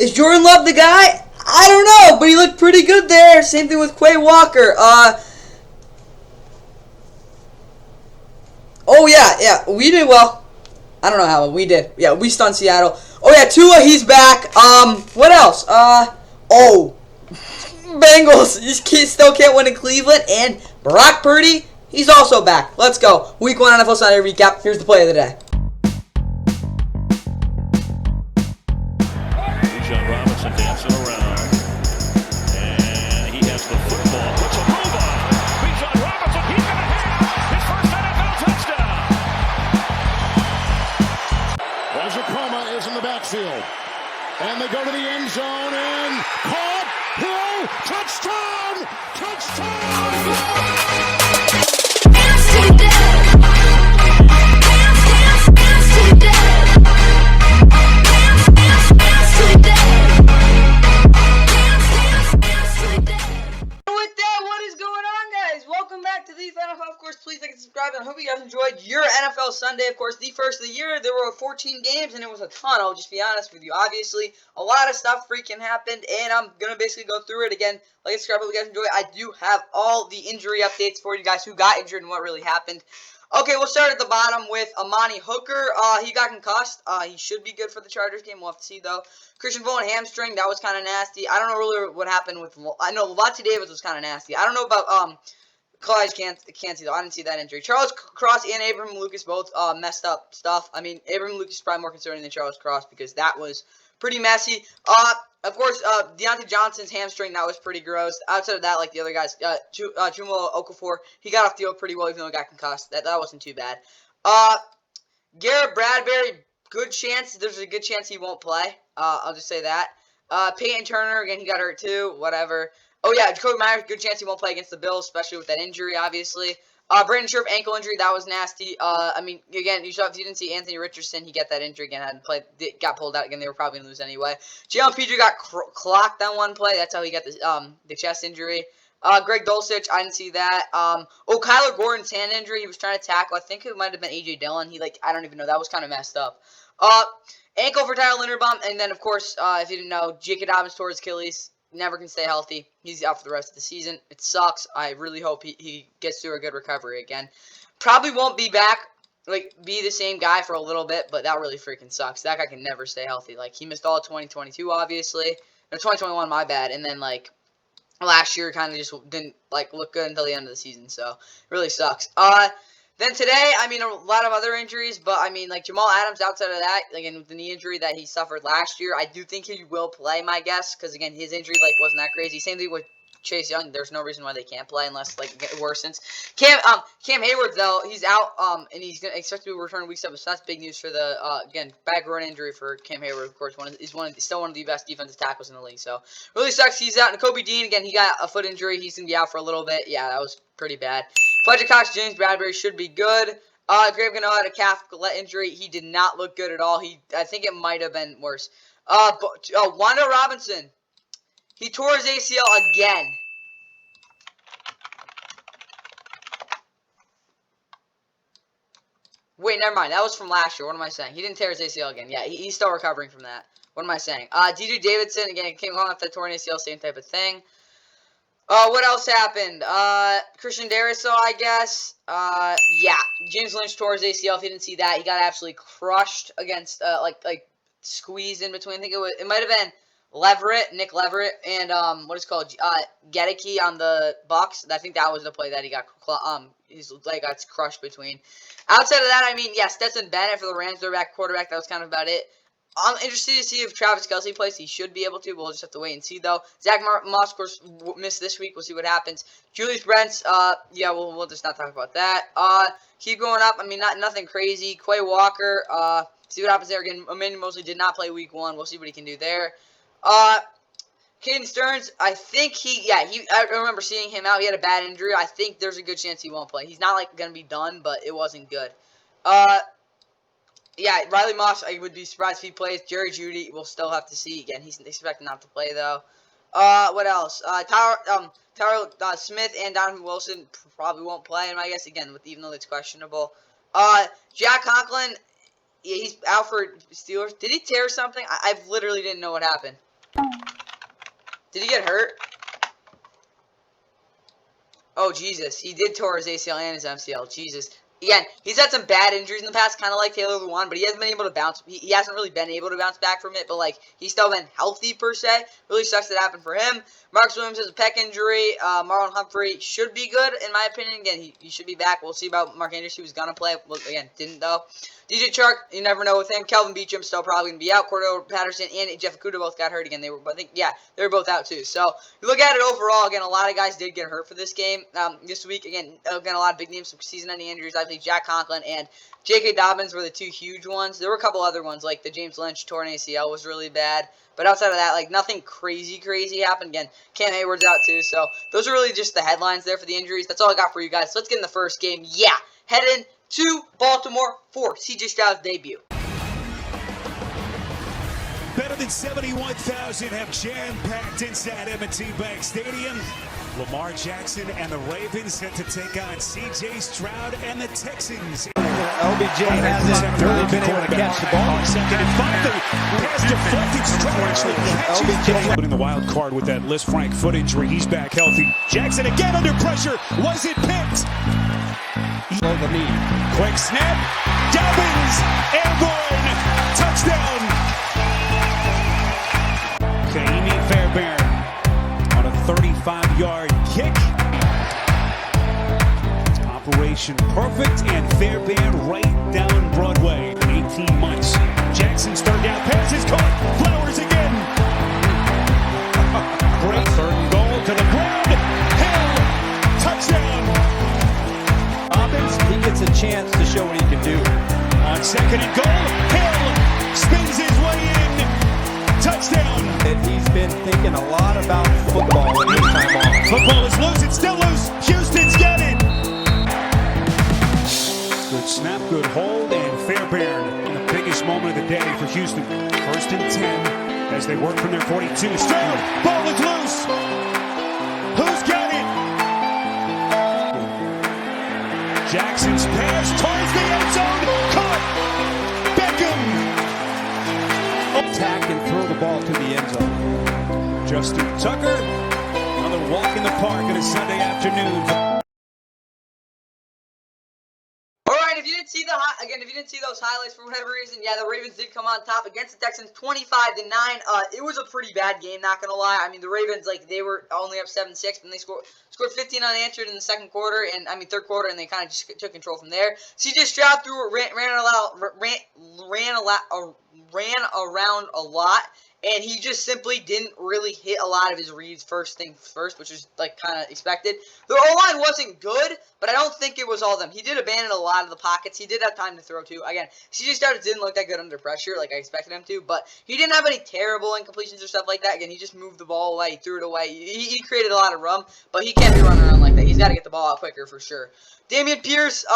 Is Jordan Love the guy? I don't know, but he looked pretty good there. Same thing with Quay Walker. Oh yeah, we did well. I don't know how we did. Yeah, we stunned Seattle. Oh yeah, Tua, he's back. What else? Bengals, you still can't win in Cleveland, and Brock Purdy, he's also back. Let's go. Week 1 NFL Sunday recap. Here's the play of the day. Robinson dancing around, and he has the football, puts a move on. Bijan Robinson, he's going to have his first NFL touchdown. Rajapoma is in the backfield, and they go to the end zone, and caught, Hill, touchdown, Welcome back to the NFL. Of course, please like and subscribe, and I hope you guys enjoyed your NFL Sunday. Of course, the first of the year. There were 14 games, and it was a ton. I'll just be honest with you. Obviously, a lot of stuff freaking happened, and I'm going to basically go through it again. Like and subscribe, hope you guys enjoy. I do have all the injury updates for you guys who got injured and what really happened. Okay, we'll start at the bottom with Amani Hooker. He got concussed. He should be good for the Chargers game. We'll have to see, though. Christian Bowen hamstring. That was kind of nasty. I don't know really what happened with... I know Levante Davis was kind of nasty. I don't know about... College can't see though. I didn't see that injury. Charles Cross and Abraham Lucas both messed up stuff. I mean, Abraham Lucas is probably more concerning than Charles Cross because that was pretty messy. Of course, Deontay Johnson's hamstring, that was pretty gross. Outside of that, like the other guys, Chuma Okafor, he got off the field pretty well even though he got concussed. That wasn't too bad. Garrett Bradbury, there's a good chance he won't play. I'll just say that. Peyton Turner, again, he got hurt too. Whatever. Oh, yeah, Jacoby Myers, good chance he won't play against the Bills, especially with that injury, obviously. Brandon Scherf, ankle injury, that was nasty. I mean, again, if you didn't see Anthony Richardson, he got that injury again, got pulled out again. They were probably going to lose anyway. Jalen Petrie got clocked on one play. That's how he got the chest injury. Greg Dulcich, I didn't see that. Kyler Gordon's hand injury, he was trying to tackle. I think it might have been A.J. Dillon. I don't even know. That was kind of messed up. Ankle for Tyler Linderbaum, and then, of course, if you didn't know, J.K. Dobbins tore his Achilles. Never can stay healthy. He's out for the rest of the season. It sucks. I really hope he gets through a good recovery again. Probably won't be back, be the same guy for a little bit, but that really freaking sucks. That guy can never stay healthy. He missed all of 2022, obviously. Or 2021, my bad. And then, last year kind of just didn't, look good until the end of the season. So, it really sucks. Then today, I mean, a lot of other injuries, but, I mean, Jamal Adams, outside of that, again, with the knee injury that he suffered last year, I do think he will play, my guess, because, again, his injury, wasn't that crazy. Same thing with Chase Young. There's no reason why they can't play unless, it worsens. Cam Hayward, though, he's out, and he's expected to return week 7, so that's big news for the, again, back groin injury for Cam Hayward, of course. Still one of the best defensive tackles in the league, so really sucks he's out. And Kobe Dean, again, he got a foot injury. He's going to be out for a little bit. Yeah, that was pretty bad. Fletcher Cox, James Bradbury should be good. Graham Gano had a calf injury. He did not look good at all. I think it might have been worse. Wanda Robinson. He tore his ACL again. Wait, never mind. That was from last year. What am I saying? He didn't tear his ACL again. Yeah, he's still recovering from that. What am I saying? DJ Davidson, again, came along after the torn ACL, same type of thing. What else happened? Christian Darrisaw, I guess. Yeah. James Lynch tore his ACL. If you didn't see that, he got absolutely crushed against, squeezed in between. I think it might have been Nick Leverett, and, what is it called? Gedeke on the Bucs. I think that was the play that he got, got crushed between. Outside of that, I mean, yeah, Stetson Bennett for the Rams, their quarterback. That was kind of about it. I'm interested to see if Travis Kelce plays. He should be able to. We'll just have to wait and see, though. Zach Moss, of course, missed this week. We'll see what happens. Julius Brents, yeah, we'll just not talk about that. Keep going up. I mean, nothing crazy. Quay Walker, see what happens there. Again, Emmanuel Mosley did not play week 1. We'll see what he can do there. Caden Stearns, I think I remember seeing him out. He had a bad injury. I think there's a good chance he won't play. He's not, going to be done, but it wasn't good. Yeah, Riley Moss, I would be surprised if he plays. Jerry Jeudy, we'll still have to see. Again, he's expecting not to play, though. What else? Tyler Smith and Donovan Wilson probably won't play, I guess, again, even though it's questionable. Jack Conklin, he's out for Steelers. Did he tear something? I literally didn't know what happened. Did he get hurt? Oh, Jesus. He did tore his ACL and his MCL. Jesus. Again, he's had some bad injuries in the past, kind of like Taylor Lewan, but he hasn't been able to bounce. He hasn't really been able to bounce back from it, but, like, he's still been healthy, per se. Really sucks that happened for him. Marcus Williams has a pec injury. Marlon Humphrey should be good, in my opinion. Again, he should be back. We'll see about Mark Andrews. He was going to play. Well, again, didn't, though. DJ Chark, you never know with him. Kelvin Beachum still probably going to be out. Cordell Patterson and Jeff Okudah both got hurt again. They were both out too. So, you look at it overall, again, a lot of guys did get hurt for this game this week. Again, a lot of big names, some season-ending injuries. I think Jack Conklin and J.K. Dobbins were the two huge ones. There were a couple other ones, like the James Lynch torn ACL was really bad. But outside of that, like, nothing crazy happened. Again, Cam Hayward's out too. So, those are really just the headlines there for the injuries. That's all I got for you guys. So, let's get in the first game. Yeah, heading to Baltimore for C.J. Stroud's debut. Better than 71,000 have jam-packed inside M&T Bank Stadium. Lamar Jackson and the Ravens set to take on C.J. Stroud and the Texans. LBJ hasn't really been able to catch the ball. On second and 5, the pass deflected. Stroud actually catches. Putting the wild card with that Liz Frank foot injury. He's back healthy. Jackson again under pressure. Was it picked? The lead. Quick snap. Dobbins. Airborne. Touchdown. Kaimi Fairbairn on a 35-yard kick. Operation perfect, and Fairbairn right down Broadway in 18 months. Jackson's third down pass is caught. Flowers again. Great third and goal to the ground. Hill. Touchdown. Dobbins, he gets a chance to show what he can do. On second and goal, Hill spins his way in. Touchdown. And he's been thinking a lot about football in his time off. Football is loose. It's still loose. Houston's got it. Good snap, good hold, and Fairbairn in the biggest moment of the day for Houston. First and 10 as they work from their 42. Stroud, ball is loose. Who's got it? Jackson's pass towards the end zone. Caught. Beckham. Attack and throw the ball to the end zone. Justin Tucker, another walk in the park on a Sunday afternoon. If you didn't see those highlights for whatever reason, yeah, the Ravens did come on top against the Texans 25-9. It was a pretty bad game, not gonna lie. I mean, the Ravens, like, they were only up 7-6, but they scored 15 unanswered in the third quarter, and they kind of just took control from there. CJ Stroud ran around a lot. And he just simply didn't really hit a lot of his reads first thing first, which is, like, kind of expected. The O-line wasn't good, but I don't think it was all them. He did abandon a lot of the pockets. He did have time to throw, too. Again, CJ Stroud didn't look that good under pressure like I expected him to, but he didn't have any terrible incompletions or stuff like that. Again, he just moved the ball away. He threw it away. He created a lot of room, but he can't be running around like that. He's got to get the ball out quicker for sure. Dameon Pierce,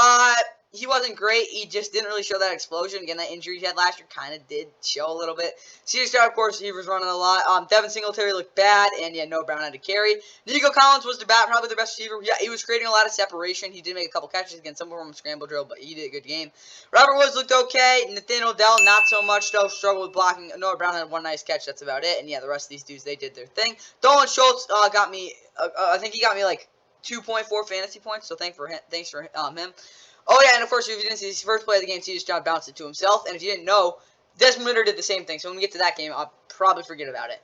he wasn't great. He just didn't really show that explosion. Again, that injury he had last year kind of did show a little bit. CJ Stroud, of course, he was running a lot. Devin Singletary looked bad, and yeah, Noah Brown had to carry. Nico Collins was probably the best receiver. Yeah, he was creating a lot of separation. He did make a couple catches against some of them scramble drill, but he did a good game. Robert Woods looked okay. Nathaniel Dell, not so much, though. Struggled with blocking. Noah Brown had one nice catch. That's about it. And yeah, the rest of these dudes, they did their thing. Dolan Schultz got me, I think he got me like 2.4 fantasy points, so thanks for him. Oh, yeah, and of course, if you didn't see his first play of the game, CJ Stroud bounced it to himself. And if you didn't know, Desmond Ridder did the same thing. So when we get to that game, I'll probably forget about it.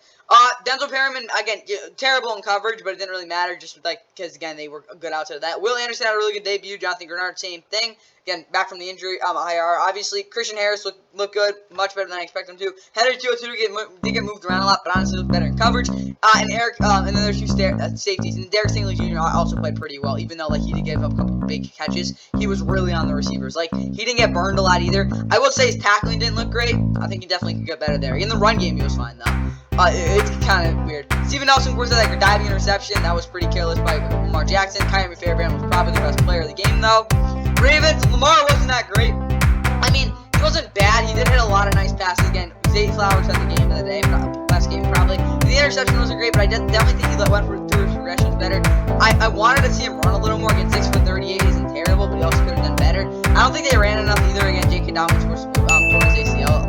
Denzel Perryman, again, terrible in coverage, but it didn't really matter just like because, again, they were good outside of that. Will Anderson had a really good debut. Jonathan Grenard, same thing. Again, back from the injury, IR. Obviously, Christian Harris looked good, much better than I expected him to. Henry 202 did get moved around a lot, but honestly looked better in coverage. And Eric, and then there's two safeties. And Derek Stingley Jr. also played pretty well, even though like he did give up a couple big catches. He was really on the receivers. Like he didn't get burned a lot either. I will say his tackling didn't look great. I think he definitely could get better there. In the run game, he was fine though. It's kind of weird. Steven Nelson, of course, had like a diving interception. That was pretty careless by Lamar Jackson. Kyrie Fairbairn was probably the best player of the game, though. Ravens, Lamar wasn't that great. I mean, he wasn't bad. He did hit a lot of nice passes. Again, Zay Flowers had the game of the day, last game probably. The interception wasn't great, but I definitely think he went through his progressions better. I wanted to see him run a little more. Again, 6'38" isn't terrible, but he also could have done better. I don't think they ran enough either. Again, J.K. Dobbins was toward his ACL.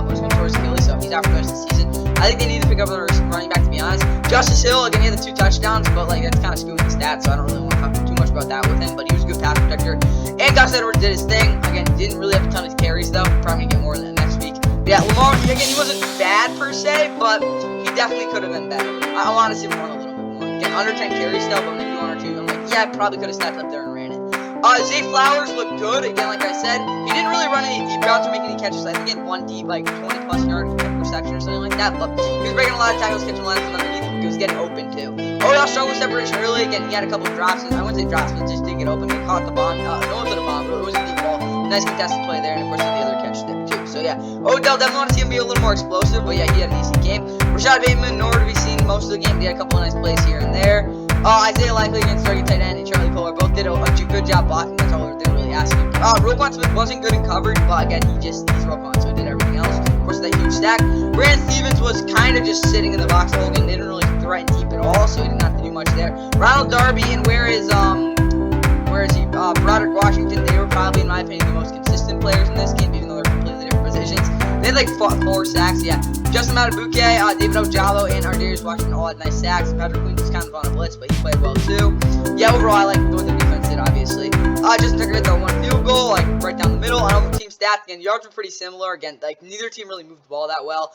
Was going towards Achilles, so he's out for the rest of the season. I think they need to pick up another running back, to be honest. honest. Justice Hill, again, he had the 2 touchdowns, but like that's kind of skewing the stats, so I don't really want to talk too much about that with him. But he was a good pass protector. And Gus Edwards did his thing. Again, didn't really have a ton of carries though. Probably gonna get more than next week. But yeah, Lamar, again, he wasn't bad per se, but he definitely could have been better. I want to see him run a little bit more. Again, under 10 carries though, but maybe 1 or 2. I'm like, yeah, probably could have stepped up there and ran it. Zay Flowers looked good. Again, like I said, he didn't really run any deep routes or make any catches. I think he had 1 deep, like 20 plus yard reception or something like that. But he was breaking a lot of tackles, catching a lot of stuff underneath. He was getting open too. Odell struggled with separation early. Again, he had a couple of drops. I wouldn't say drops, but just didn't get open. He caught the bomb. No one to the bomb, but it was a deep ball. Nice contested play there, and of course the other catch there too. So yeah, Odell, definitely want to see him be a little more explosive. But yeah, he had an decent game. Rashad Bateman, nowhere to be seen most of the game. He had a couple of nice plays here and there. Isaiah Likely against target tight end and Charlie Kohler both did a good job blocking. That's all they're really asking. Roquan Smith wasn't good in coverage, but again, he's Roquan, so he did everything else. Of course, that huge stack. Brandon Stevens was kind of just sitting in the box hole and didn't really threaten deep at all, so he didn't have to do much there. Ronald Darby and where is he? Broderick Washington. They were probably, in my opinion, the most consistent players in this game, even though they're completely different positions. They had like 4 sacks, yeah. Justin Matabuke, David Ojabo, and Ardarius Washington all had nice sacks. Patrick Queen was kind of on a blitz, but he played well too. Yeah, overall, I like what their defense did, obviously. Justin Tucker hit the 1 field goal, like right down the middle. I know the team stats, again, yards were pretty similar. Again, like neither team really moved the ball that well.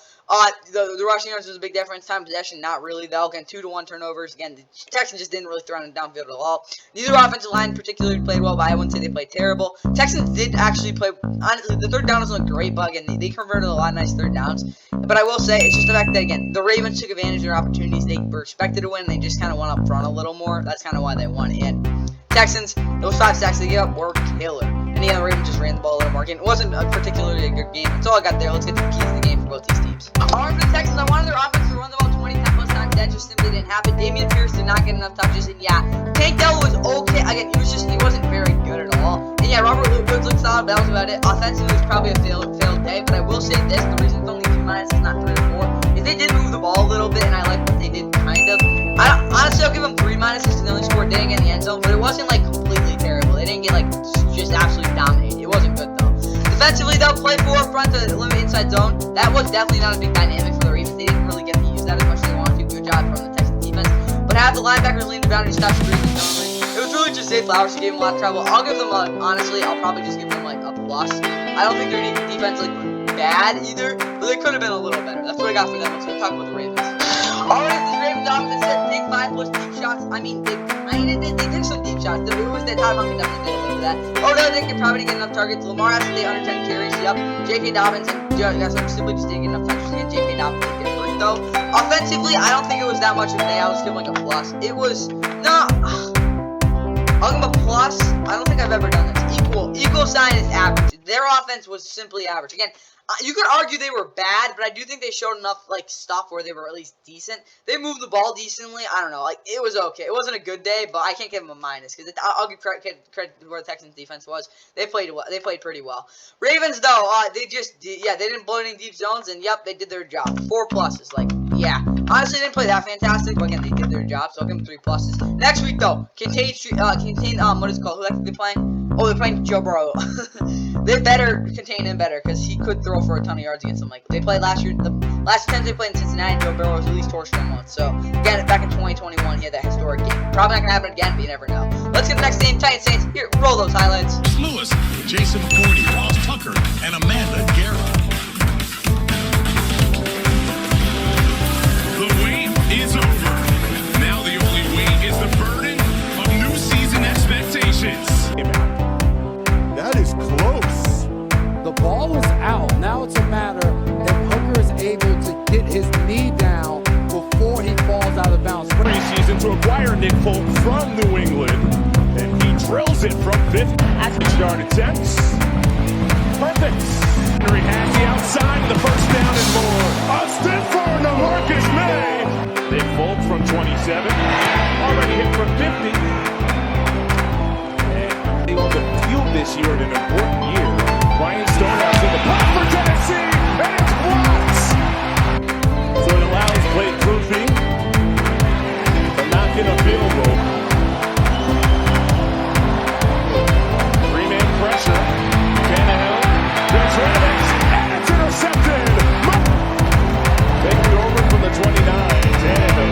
The rushing yards was a big difference. Time possession, not really though. Again, 2-to-1 turnovers. Again, the Texans just didn't really throw in downfield at all. Neither offensive line particularly played well, but I wouldn't say they played terrible. Texans did actually play. Honestly, the third down doesn't look great, but again, they converted a lot of nice third downs. But I will say, it's just the fact that again, the Ravens took advantage of their opportunities. They were expected to win. They just kind of went up front a little more. That's kind of why they won. And Texans, those 5 sacks they gave up were killer. And again, the Ravens just ran the ball a little more. Again, it wasn't a particularly a good game. That's all I got there. Let's get to the keys of the game for both these teams. Alright, for the Texans, I wanted their offense to run the ball 20, 10 plus times. That just simply didn't happen. Damian Pierce did not get enough touches. And yeah, Tank Dell was okay. Again, he wasn't very good at all. And yeah, Robert Woods looked solid, but that was about it. Offensively, it was probably a failed day. But I will say this, the reason it's only 2 minuses, not 3 or 4, is they did move the ball a little bit, and I like what they did, kind of. Honestly, I'll give them 3 minuses because they only scored, didn't get in the end zone, but it wasn't like completely terrible. They didn't get like just absolutely dominated. It wasn't good though. Defensively, they'll play 4 front to limit inside zone. That was definitely not a big dynamic for the Ravens. They didn't really get to use that as much as they wanted to. Good job from the Texans defense. But have the linebackers lean the boundary, stop screening. It was really just Zay Flowers who gave them a lot of trouble. I'll give them honestly, I'll probably just give them like a plus. I don't think their defense like bad either, but they could have been a little better. That's what I got for them. Let's go talk about the Ravens. Alright, this Ravens offense said take 5 plus deep shots. I mean, they kind of did. They took some deep shots. It was that Todd Monken definitely did a little bit of that. Odell didn't probably get enough targets. Lamar has to stay under 10 carries. Yep. J.K. Dobbins and simply just didn't get enough touches. Again, J.K. Dobbins didn't get hurt though. Offensively, I don't think it was that much of a day. I was giving like a plus. It was not. I'll give them a plus. I don't think I've ever done this. Equal sign is average. Their offense was simply average. Again, you could argue they were bad, but I do think they showed enough like stuff where they were at least decent. They moved the ball decently. I don't know. Like it was okay. It wasn't a good day, but I can't give them a minus because I'll give credit where the Texans defense was. They played well. They played pretty well. Ravens though, they didn't blow any deep zones, and yep, they did their job. 4 pluses. Like yeah, honestly, they didn't play that fantastic, but again, they did their job. So I'll give them 3 pluses. Next week though, contain what is it called? Who are they playing? Oh, they're playing Joe Burrow. They better contain him better because he could throw for a ton of yards against them. Like they played last year. The last time they played in Cincinnati, Joe Burrow was at least torched him once. So again, back in 2021, he had that historic game. Probably not gonna happen again, but you never know. Let's get the next game. Titans Saints. Here, roll those highlights. Lewis, Jason McCourty, Ross Tucker, and Amanda Garrett. The wait is over. Now the only wait is the burden of new season expectations. That is close. The ball was out. Now it's a matter if Hooker is able to get his knee down before he falls out of bounds. Preseason to acquire Nick Folk from New England, and he drills it from 50. Started tense. Perfect. Henry has the outside, the first down and more. A stiff for Marcus May. Nick Folk from 27, already hit from 50. On the field this year in an important year. Ryan Stonehouse in the block for Tennessee, and it's blocked. So it allows Blake Murphy to knock in a field goal. 3-man pressure. Tannehill gets rid of it, and it's intercepted. Taking over from the 29. Tannehill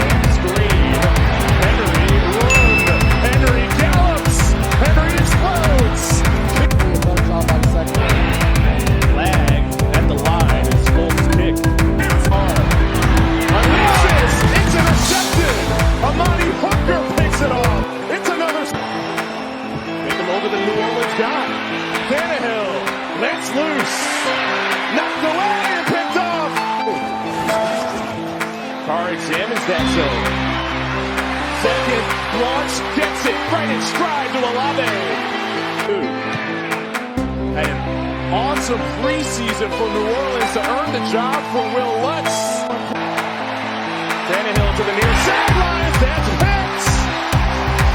examines that zone. Second, launch, gets it right in stride to Olave. Had an awesome preseason for New Orleans to earn the job for Will Lutz. Tannehill to the near sideline. That's picked.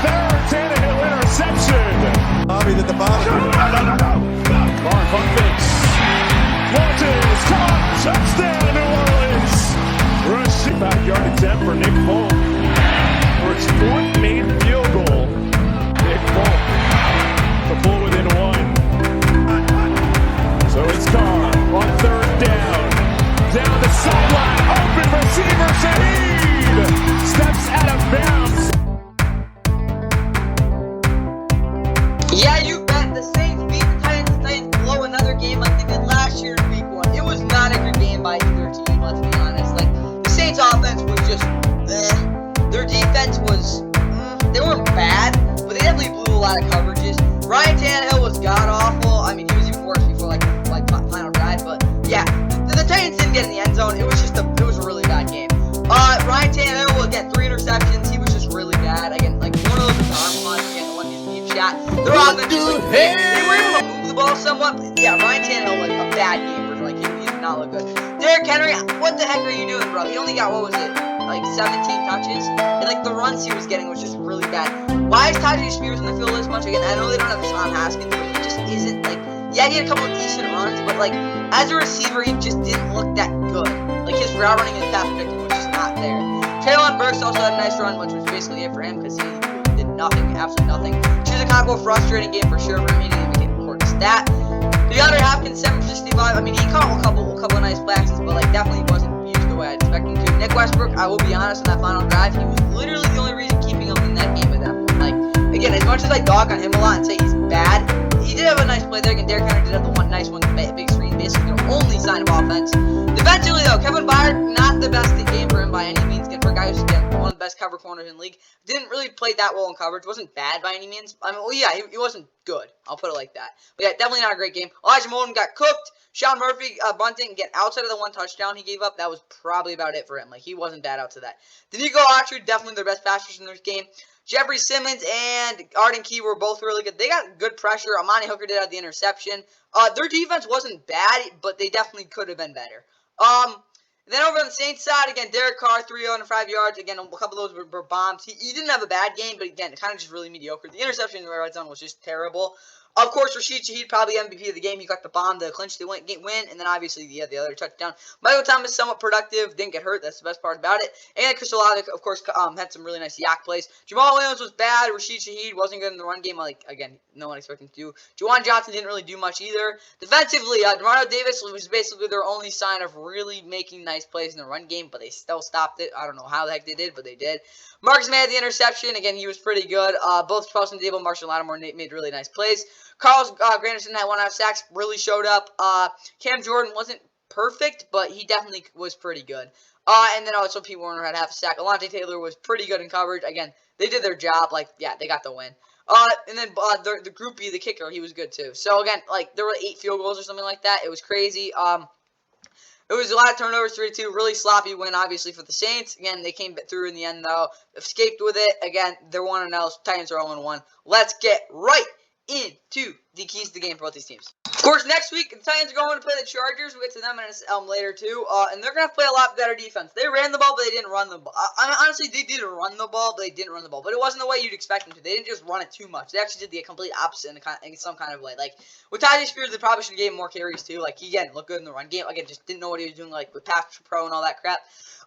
Third Tannehill interception. Bobby at the bottom. Barn pump fakes. Launches. Caught. Touchdown New Orleans. Rush 5-yard attempt for Nick Folk. For his fourth made field goal. Nick Folk to pull within one. So it's Carr on third down. Down the sideline. Open receiver. Shaheed steps out of bounds. Yeah, you bet. The Saints beat the Titans. The Titans blow another game like they did last year in Week 1. It was not a good game by either team, let's be honest. Like, the Saints' offense was just, Their defense was, they weren't bad, but they definitely blew a lot of coverages. Ryan Tannehill was god-awful. I mean, he was even worse before, like final drive. But, yeah, the Titans didn't get in the end zone. It was a really bad game. Ryan Tannehill will get 3 interceptions. He was just really bad. Again, like, one of those arm punts, again, the one he's deep shot. Their offense was like, they were able to move the ball somewhat. But yeah, Ryan Tannehill, like, a bad game. Like, he did not look good. Derrick Henry, what the heck are you doing, bro? He only got, what was it, like 17 touches? And, like, the runs he was getting was just really bad. Why is Tyjae Spears in the field this much? Again, I know they don't have Sean Haskins, but he just isn't, like, yeah, he had a couple of decent runs, but, like, as a receiver, he just didn't look that good. Like, his route running and pass protecting was just not there. Traylon Burks also had a nice run, which was basically it for him, because he did nothing, absolutely nothing. Chicago, frustrating game for sure for me. Didn't even get an important stat. DeAndre Hopkins, 765. I mean, he caught a couple of nice passes, but, like, definitely wasn't used the way I expected him to. Nick Westbrook, I will be honest, on that final drive, he was literally the only reason keeping him in that game at that point. Like, again, as much as I dog on him a lot and say he's bad, he did have a nice play there. Again, Derrick Henry did have the one nice one, big screen, basically their only sign of offense. Defensively, though, Kevin Byard, not the best game for him by any means. Again, for a guy who's one of the best cover corners in the league, didn't really play that well in coverage. Wasn't bad by any means. I mean, well, yeah, he wasn't good. I'll put it like that. But yeah, definitely not a great game. Elijah Molden got cooked. Sean Murphy, bunting, get outside of the one touchdown he gave up. That was probably about it for him. Like, he wasn't bad out to that. Danico Autry, definitely their best passers in this game. Jeffrey Simmons and Arden Key were both really good. They got good pressure. Amani Hooker did have the interception. Their defense wasn't bad, but they definitely could have been better. Then over on the Saints side, again, Derek Carr, 305 yards. Again, a couple of those were bombs. He didn't have a bad game, but again, kind of just really mediocre. The interception in the red zone was just terrible. Of course, Rashid Shaheed, probably MVP of the game. He got the bomb to clinch the win, and then obviously the other touchdown. Michael Thomas, somewhat productive, didn't get hurt. That's the best part about it. And Chris Olave, of course, had some really nice yak plays. Jamal Williams was bad. Rashid Shaheed wasn't good in the run game. Like, again, no one expected him to do. Juwan Johnson didn't really do much either. Defensively, DeMario Davis was basically their only sign of really making nice plays in the run game, but they still stopped it. I don't know how the heck they did, but they did. Marcus May had the interception. Again, he was pretty good. Both Charles and Dable, Marshall Lattimore made really nice plays. Carlos Granderson had 1.5 sacks, really showed up. Cam Jordan wasn't perfect, but he definitely was pretty good. And then also Pete Warner had half a sack. Alontae Taylor was pretty good in coverage. Again, they did their job. Like, yeah, they got the win. And then the Group B, the kicker, he was good too. So again, like, there were 8 field goals or something like that. It was crazy. It was a lot of turnovers, 3-2. Really sloppy win, obviously, for the Saints. Again, they came through in the end, though. Escaped with it. Again, they're 1-0. Titans are 0-1. Let's get right into the keys to the game for both these teams. Of course, next week, the Titans are going to play the Chargers. We'll get to them later, too. And they're going to play a lot better defense. They ran the ball, but they didn't run the ball. Honestly, they did run the ball, but they didn't run the ball. But it wasn't the way you'd expect them to. They didn't just run it too much. They actually did the complete opposite in some kind of way. Like, with Tyjae Spears, they probably should have gave him more carries, too. Like, he, again, looked good in the run game. Again, just didn't know what he was doing, like, with pass pro and all that crap.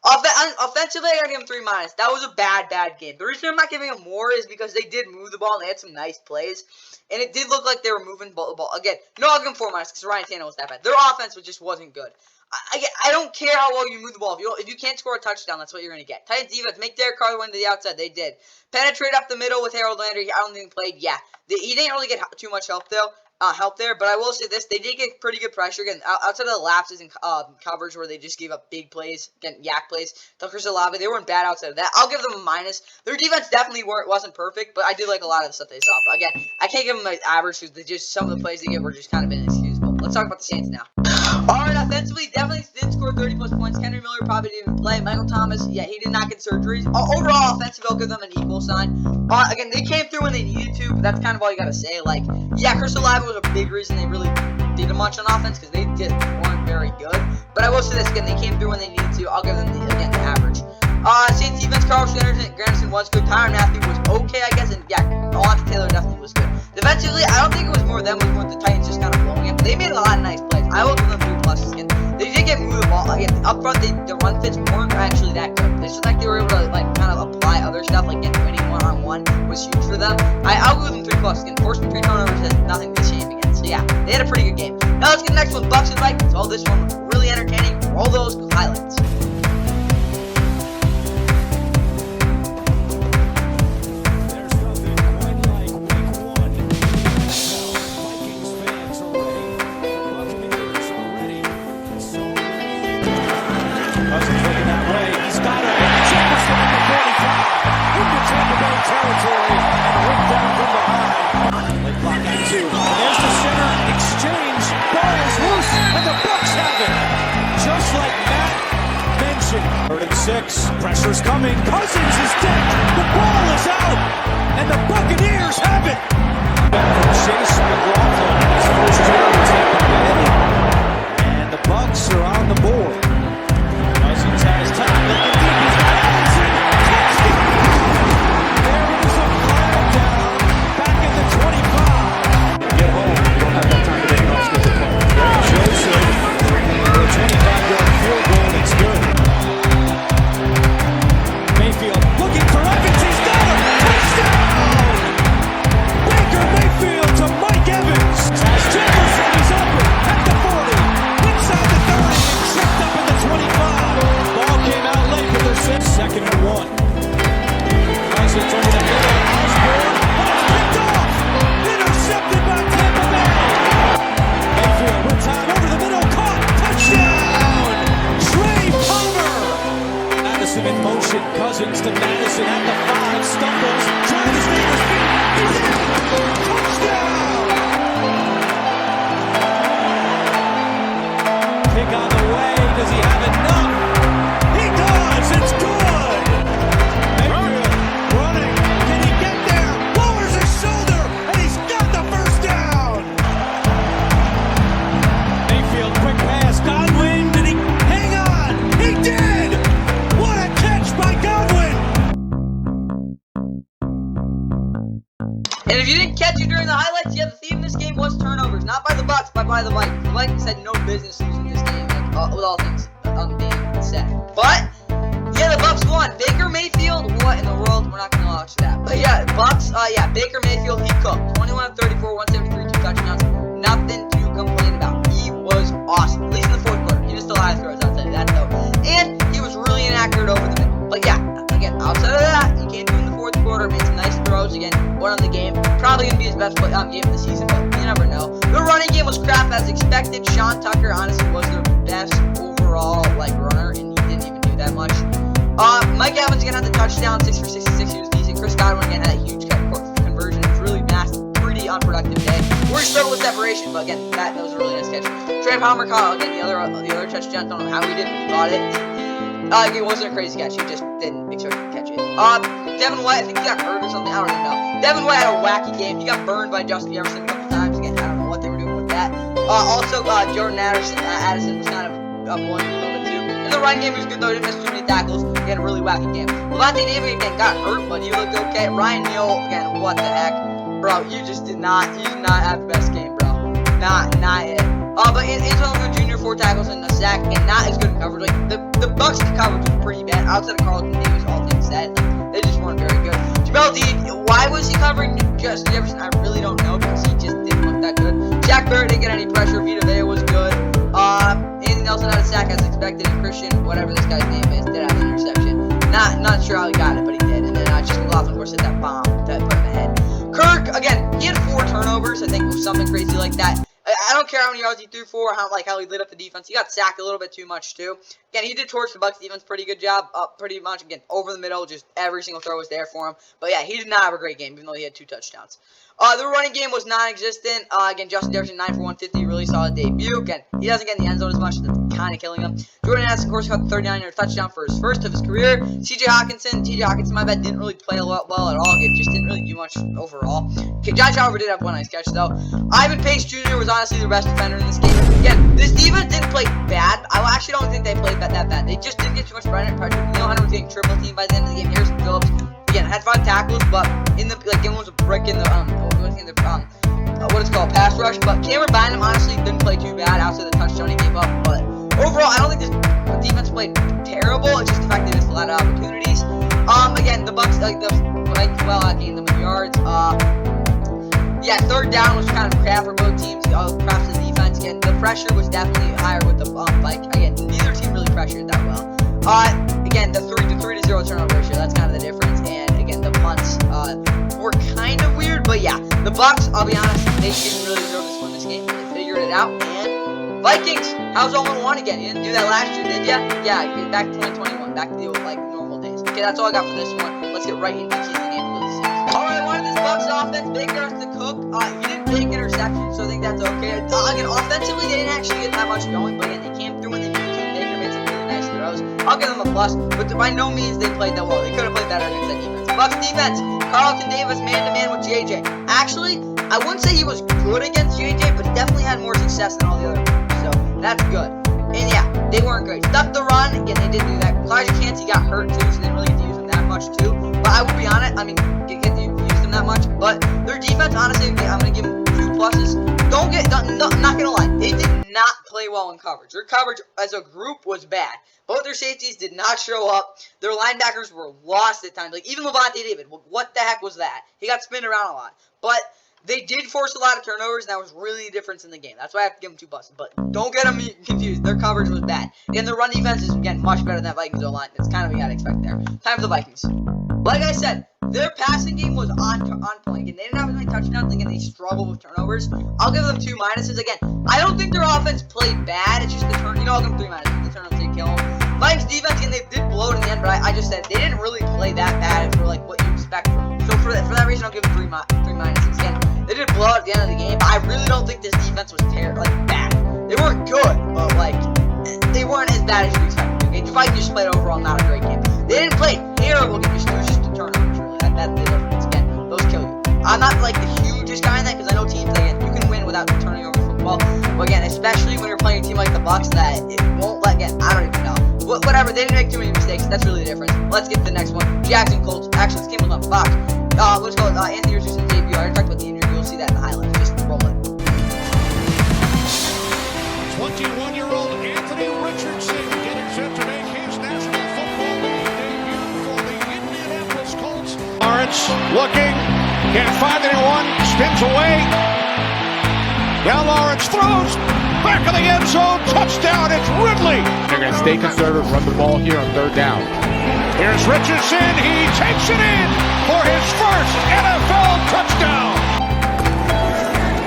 Offensively, I gotta give him 3-. That was a bad game. The reason I'm not giving him more is because they did move the ball and they had some nice plays. And it did look like they were moving the ball. Again, no, I'll give him 4- because Ryan Tannehill was that bad. Their offense just wasn't good. I don't care how well you move the ball. If you can't score a touchdown, that's what you're going to get. Titans defense, make Derek Carr win to the outside. They did. Penetrate up the middle with Harold Landry. I don't think he played. Yeah. He didn't really get too much help, though. But I will say this, they did get pretty good pressure, again, outside of the lapses in coverage where they just gave up big plays, again, yak plays, Chris Olave, they weren't bad outside of that. I'll give them a -. Their defense definitely wasn't perfect, but I did like a lot of the stuff they saw. But again, I can't give them an average because some of the plays they give were just kind of inexcusable. let's talk about the Saints now. Alright, offensively, definitely didn't score 30-plus points. Henry Miller probably didn't even play. Michael Thomas, yeah, he did not get surgeries. Overall, offensive, I'll give them an equal sign. Again, they came through when they needed to, but that's kind of all you gotta say. Like, yeah, Chris Olave was a big reason they really did much on offense, because they weren't very good. But I will say this, again, they came through when they needed to. I'll give them, the average. Saints defense, Carl Granderson was good. Tyrann Mathieu was okay, I guess. And yeah, Alontae Taylor definitely was good. Defensively, I don't think it was more them, it was more the Titans just kind of blowing it. They made a lot of nice plays. I will give them 3+ again. They did get moved the ball. Again, up front, the run fits weren't actually that good. It's just like they were able to like kind of apply other stuff, like getting winning one-on-one was huge for them. I'll give them 3+ again. Forcing 3 turnovers has nothing to shame against. So yeah, they had a pretty good game. Now let's get the next one, Bucs and Vikings. Oh, this one was really entertaining. All those highlights. Pressure's coming. Cousins is dead. The ball is out. And the Buccaneers have it. Chase McLaughlin in his first year in Tampa Bay. And the Bucs are on the board. Cousins has time. Looking deep. He's got Allison. There is a flag down. Back in the 25. Get home. You don't have that time to make an off-schedule play. Joseph. For a 25-yard field goal. It's good. Mayfield looking for Evans, he's got him! Touchdown! Baker Mayfield to Mike Evans. Has Jefferson, he's open at the 40, inside the 30, and tripped up in the 25. Ball came out late for their 2nd and 1. Cousins over the middle, Osborne, picked off! Intercepted by Tampa Bay! Mayfield with time over the middle, caught! Touchdown! Trey Palmer! Madison in motion, Cousins to Madison at the 5, stumbles, trying to stay his feet, he's in! Touchdown! Kick on the way, does he have enough? He does, it's good! Mayfield running, can he get there? Lowers his shoulder, and he's got the first down! Mayfield, quick pass, Godwin, did he hang on? He did! What a catch by Godwin! And if you didn't catch it during the highlights, yeah, the theme of this game was turnovers. Not by the Bucs, but by the Vikings. The Vikings had no business losing this game, like, with all things being said. But, yeah, the Bucs won. Baker Mayfield, what in the world? We're not going to watch that. But yeah, Bucs, Baker Mayfield, he cooked. 21 of 34, 173, 2 touchdowns. Nothing to complain about. He was awesome. At least in the 4th quarter. He was still high throws, I'll tell you that, though. And he was really inaccurate over the middle. But yeah, again, outside of that, he came through in the 4th quarter, made some nice throws. Again, won the game. Probably going to be his best game of the season, but you never know. The running game was crap as expected. Sean Tucker, honestly, was their best overall, runner, and he didn't even do that much. Mike Evans, again, had the touchdown, 6 for 66. He was decent. Chris Godwin, again, had a huge conversion. It was really pretty unproductive day. We're struggled with separation, but again, that was a really nice catch. Trey Palmer caught, again, the other touchdown. Don't know how he did, but he caught it. It wasn't a crazy catch. He just didn't expect to catch it. Devin White, I think he got hurt or something. I don't even know. Devin White had a wacky game. He got burned by Justin Jefferson a couple times. Again, I don't know what they were doing with that. Also, Jordan Addison was kind of blowing a little bit too. And the run game was good though. He didn't miss too many tackles. He had a really wacky game. Levante David again got hurt, but he looked okay. Ryan Neal, again, what the heck, bro? You did not have the best game, bro. Not it. But Antonio Jr. 4 tackles and a sack, and not as good in coverage. Like the Bucs coverage was pretty bad. Outside of Carlton Davis, all things said, they just weren't very good. Jamel Dean, why was he covering Justin Jefferson? I really don't know, because he just didn't look that good. Jack Barrett didn't get any pressure. Vita Vea was good. Anthony Nelson had a sack as expected, and Christian, whatever this guy's name is, did have an interception. Not sure how he got it, but he did. And then just McLaughlin, of course, hit that bomb that put him ahead. Kirk, again, he had 4 turnovers. I think it was something crazy like that. I don't care how many yards he threw for, how he lit up the defense. He got sacked a little bit too much too. Again, he did torch the Bucs defense pretty good job, pretty much again over the middle, just every single throw was there for him. But yeah, he did not have a great game, even though he had 2 touchdowns. The running game was non-existent. Again, Justin Jefferson 9 for 150, really solid debut. Again, he doesn't get in the end zone as much, that's kind of killing him. Jordan Addison, of course, got the 39-yard touchdown for his first of his career. TJ Hawkinson, my bad, didn't really play well at all. It just didn't really do much overall. Okay, Josh Oliver did have one nice catch though. Ivan Pace Jr. was honestly the best defender in this game. Again, this defense didn't play bad. I actually don't think they played that bad. They just didn't get too much pressure. You know, I don't think triple team by the end of the game. Harrison Phillips, again, had 5 tackles, but in the game was a brick in the what it's called, pass rush. But Cameron Bynum honestly didn't play too bad outside the touchdown he gave up. But overall, I don't think this defense played terrible. It's just the fact they missed a lot of opportunities. Again, the Bucs gained them yards. Yeah, third down was kind of crap for both teams. Props to the defense. Again, the pressure was definitely higher with the Vikings. Again, neither team really pressured that well. Again, the 3 to 0 turnover ratio. That's kind of the difference. And again, the punts were kind of weird, but yeah, the Bucs, I'll be honest, they didn't really deserve to win this game. They figured it out, and Vikings, how's 0-1 again? You didn't do that last year, did ya? Yeah, back to 2021, back to the old, normal days. Okay, that's all I got for this one. Let's get right into the game for this season. Alright, one of this Bucs offense, Baker has to cook. He didn't make interceptions, so I think that's okay. Again, offensively, they didn't actually get that much going, but again, they came through when they needed to. Baker made some really nice throws. I'll give them a plus, but by no means they played that well. They could have played better against that defense. Bucs defense, Carlton Davis man-to-man with JJ. Actually, I wouldn't say he was good against JJ, but he definitely had more success than all the other players, so that's good. And yeah, they weren't great. Stuffed the run, again, they didn't do that. Elijah Cansey got hurt too, so they didn't really get to use him that much too. But I will be honest, get to use them that much. But their defense, honestly, I'm going to give them 2 pluses. I'm not going to lie, they did not play well in coverage. Their coverage as a group was bad. Both their safeties did not show up. Their linebackers were lost at times. Even Levante David, what the heck was that? He got spinned around a lot. But they did force a lot of turnovers, and that was really the difference in the game. That's why I have to give them 2 pluses. But don't get them confused. Their coverage was bad. And their run defense is, again, much better than that Vikings O-line. That's kind of what you got to expect there. Time for the Vikings. Like I said, their passing game was on point. Again, they didn't have as many touchdowns. Again, they struggled with turnovers. I'll give them 2 minuses. Again, I don't think their offense played bad. It's just the turn. I'll give them 3 minuses. The turnovers did kill them. Vikings defense, again, they did blow it in the end, but I just said they didn't really play that bad for what you expect from them. So for that reason, I'll give them 3 minuses. Again, they did blow it at the end of the game, but I really don't think this defense was bad. They weren't good, but they weren't as bad as you expected. Okay, the Vikings just played overall not a great game. They didn't play terrible game. It was just the turnovers. Really, that's the difference. Again, those kill you. I'm not the hugest guy in that because I know teams you can win without turning over football. But again, especially when you're playing a team like the Bucs that it won't let. Again, I don't even know. Whatever, they didn't make too many mistakes. That's really the difference. Let's get to the next one. Jags and Colts. Actually, this game was on Fox. Let's go with Anthony Richardson's debut. I already talked about the injury. You'll see that in the highlights. Just roll it. 21-year-old Anthony Richardson getting set to make his National Football League debut for the Indianapolis Colts. Lawrence looking, can't find anyone, spins away. Now Lawrence throws, back of the end zone, touchdown, it's Ridley. They're going to stay conservative, run the ball here on 3rd down. Here's Richardson, he takes it in for his first NFL touchdown.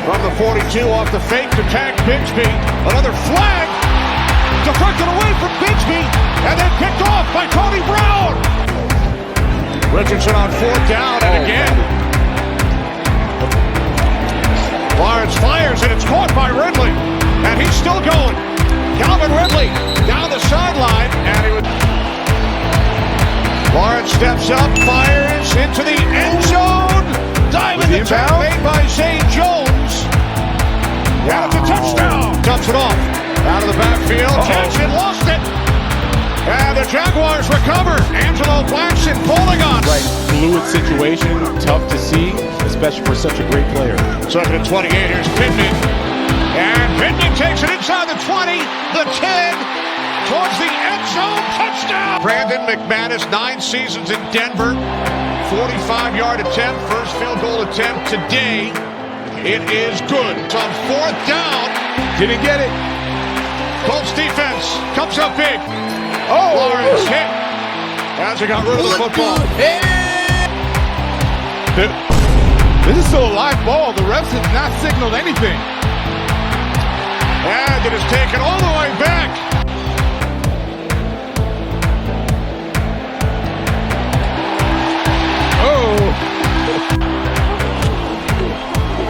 From the 42 off the fake to tag Bigsby, another flag, deflected away from Bigsby, and then picked off by Tony Brown. Richardson on 4th down, and again. Lawrence fires, and it's caught by Ridley, and he's still going. Calvin Ridley down the sideline, and he would. Lawrence steps up, fires into the end zone. Diving attack made by Zay Jones. And it's a touchdown. Dumps it off. Out of the backfield. Jackson lost it. And the Jaguars recover. Angelo Blackson falling on. Right, fluid situation, tough to see, especially for such a great player. 2nd and 28, here's Pittman. And Pittman takes it inside the 20, the 10, towards the end zone, touchdown! Brandon McManus, 9 seasons in Denver, 45-yard attempt, first field goal attempt today. It is good. It's on 4th down. Didn't get it. Colts defense comes up big. Lawrence hit as he got rid of the football. This is still a live ball. The refs have not signaled anything. And it is taken all the way back.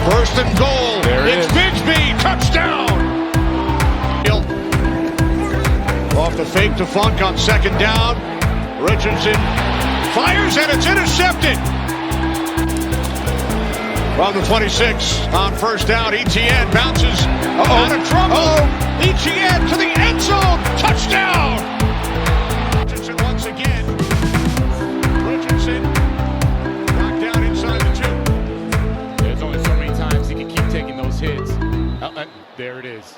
First and goal. It's Bigsby. Touchdown. Off the fake to Funk on second down. Richardson fires and it's intercepted. From the 26 on first down. ETN bounces out of trouble. ETN to the end zone. Touchdown. Richardson once again. Richardson knocked down inside the 2. There's only so many times he can keep taking those hits. There it is.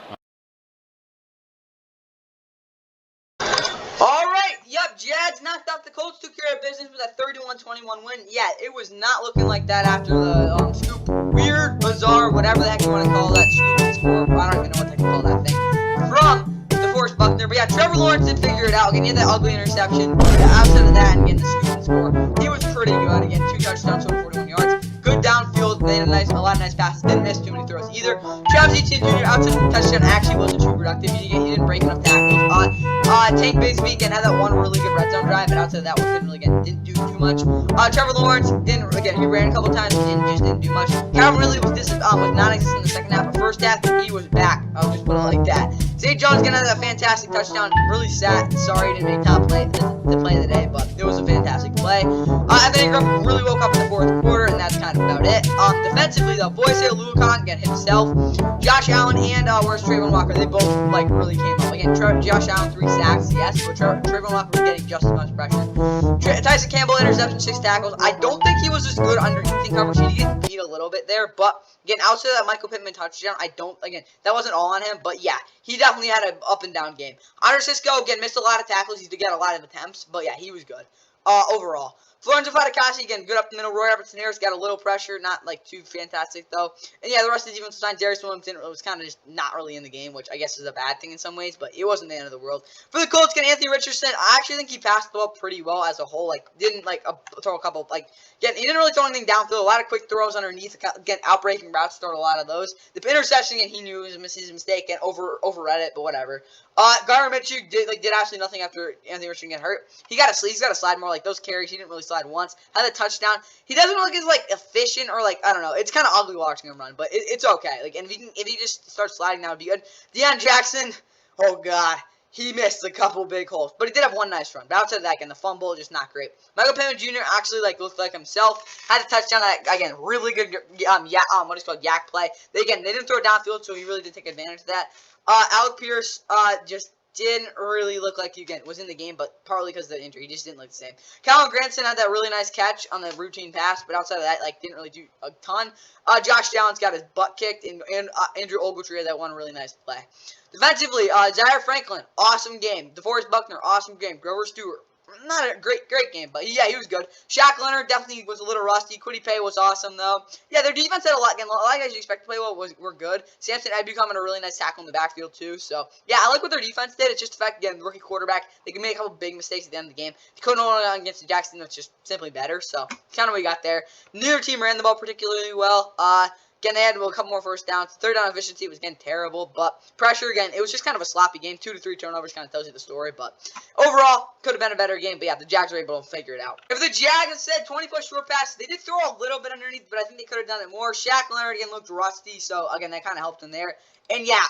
Jags knocked off the Colts, took care of business with a 31-21 win. Yeah, it was not looking like that after the scoop. Weird, bizarre, whatever the heck you want to call that scoop and score. I don't even know what they can call that thing. From DeForest Buckner. But yeah, Trevor Lawrence did figure it out. Again, he had that ugly interception. Outside of that and getting the scoop and score, he was pretty good. Again, 2 touchdowns, 41 yards. Good downfield. They had a lot of nice passes. Didn't miss too many throws either. Travis Etienne Jr. outside the touchdown actually wasn't too productive. He didn't break enough tackles. Tank Bigsby again had that one really good red zone drive, but outside of that one didn't do too much. Trevor Lawrence he ran a couple times, didn't do much. Calvin Ridley was non-existent in the second half. But first half, he was back. I'll just put it like that. Zay Jones gonna have that fantastic touchdown. Really sad. Sorry he didn't make top play the play of the day, but it was a fantastic play. Anthony Griffin really woke up in the fourth quarter, and that's kind of about it. Defensively though, Boise Luakon again himself, Josh Allen and where's Trayvon Walker? They both really came up. Again, Josh Allen 3 sacks, yes, but Trayvon Walker was getting just as much pressure. Tyson Campbell interception, 6 tackles. I don't think he was as good underneath in coverage. He did get beat a little bit there, but again, outside of that Michael Pittman touchdown, that wasn't all on him, but yeah, he definitely had an up and down game. Andre Cisco again missed a lot of tackles. He did get a lot of attempts, but yeah, he was good overall. Florenzo Fatukasi, again, good up the middle. Roy Robertson-Harris got a little pressure, not too fantastic though. And yeah, the rest of the defensive line, Darius Williams was kind of just not really in the game, which I guess is a bad thing in some ways, but it wasn't the end of the world. For the Colts, again, Anthony Richardson, I actually think he passed the ball pretty well as a whole. Didn't throw a couple, again, he didn't really throw anything downfield. A lot of quick throws underneath, again, outbreaking routes, throwed a lot of those. The interception, again, he knew it was his mistake and overread it, but whatever. Gardner Minshew did absolutely nothing after Anthony Richardson got hurt. He's got to slide more. Those carries, he didn't really slide once. Had a touchdown. He doesn't look as efficient or I don't know. It's kind of ugly watching him run, but it's okay. And if he just starts sliding, that would be good. Deion Jackson, oh god, he missed a couple big holes, but he did have one nice run. But outside of that, again, the fumble just not great. Michael Pittman Jr. actually looked like himself. Had a touchdown. Again, really good. What is called yak play. They didn't throw it downfield, so he really did take advantage of that. Alec Pierce just didn't really look like he was in the game, but partly because of the injury. He just didn't look the same. Calvin Granson had that really nice catch on the routine pass, but outside of that, didn't really do a ton. Josh Downs got his butt kicked, and Andrew Ogletree had that one really nice play. Defensively, Zaire Franklin, awesome game. DeForest Buckner, awesome game. Grover Stewart, not a great game, but yeah, he was good. Shaq Leonard definitely was a little rusty. Quiddy Pay was awesome though. Yeah, their defense had a lot. Again, a lot of guys you expect to play well were good. Samson Ebby coming a really nice tackle in the backfield too. So yeah, I like what their defense did. It's just the fact, again, rookie quarterback, they can make a couple big mistakes at the end of the game. They couldn't hold on against the Jackson, that's just simply better. So kind of what we got there. Neither team ran the ball particularly well. Again, they had a couple more first downs. Third down efficiency was, again, terrible. But pressure, again, it was just kind of a sloppy game. 2 to 3 turnovers kind of tells you the story. But overall, could have been a better game. But yeah, the Jags were able to figure it out. If the Jags said 20-plus short passes, they did throw a little bit underneath, but I think they could have done it more. Shaq Leonard, again, looked rusty. So, again, that kind of helped him there. And yeah,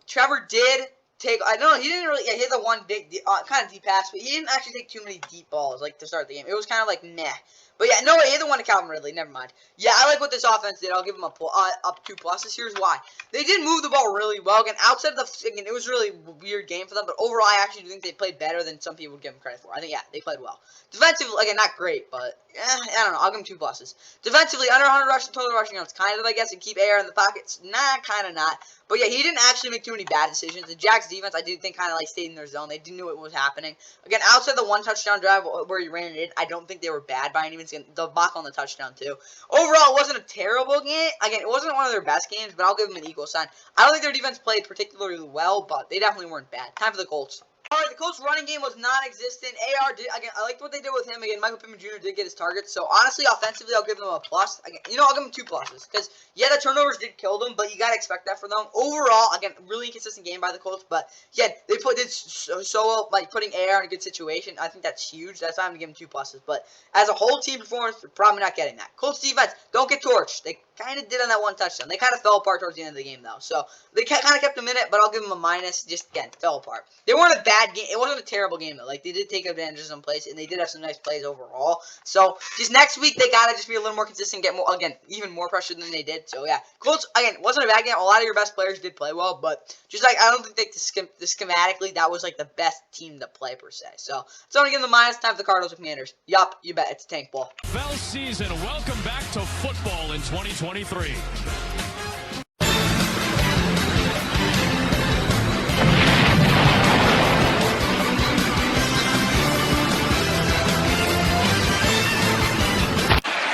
Trevor did take, I don't know, he didn't really, he had the one big, kind of deep pass, but he didn't actually take too many deep balls, to start the game. It was kind of meh. But yeah, no, he had the one to Calvin Ridley. Never mind. Yeah, I like what this offense did. I'll give them up 2 pluses. Here's why. They did move the ball really well. Again, outside of it was a really weird game for them. But overall, I actually do think they played better than some people would give them credit for. I think, yeah, they played well. Defensively, again, not great, but I don't know. I'll give them 2 pluses. Defensively, under 100 total rushing yards, kind of, I guess, and keep AR in the pockets. Nah, kind of not. But yeah, he didn't actually make too many bad decisions. The Jags defense, I do think, kind of stayed in their zone. They didn't know what was happening. Again, outside the 1 touchdown drive where he ran it in, I don't think they were bad by any means. The block on the touchdown too. Overall, it wasn't a terrible game. Again, it wasn't one of their best games, but I'll give them an equal sign. I don't think their defense played particularly well, but they definitely weren't bad. Time for the Colts. Alright, the Colts running game was non-existent. AR did, again, I liked what they did with him. Again, Michael Pittman Jr. did get his targets. So, honestly, offensively, I'll give them a plus. Again, I'll give them 2 pluses. Because, yeah, the turnovers did kill them, but you got to expect that for them. Overall, again, really inconsistent game by the Colts. But, yeah, they did so well, like, putting AR in a good situation. I think that's huge. That's why I'm going to give them 2 pluses. But, as a whole team performance, they're probably not getting that. Colts defense, don't get torched. They kind of did on that 1 touchdown. They kind of fell apart towards the end of the game, though. So, they kind of kept them in it, but I'll give them a minus. Just, again, fell apart. They weren't a bad game. It wasn't a terrible game, though. Like, they did take advantage of some plays, and they did have some nice plays overall. So, just next week, they got to just be a little more consistent, get more, again, even more pressure than they did. So, yeah. Colts, again, wasn't a bad game. A lot of your best players did play well, but just, like, I don't think the schematically, that was, like, the best team to play, per se. So, I'm going to give them the minus time for the Cardinals and Commanders. Yup, you bet. It's a tank ball. NFL season. Welcome back to football in 2023.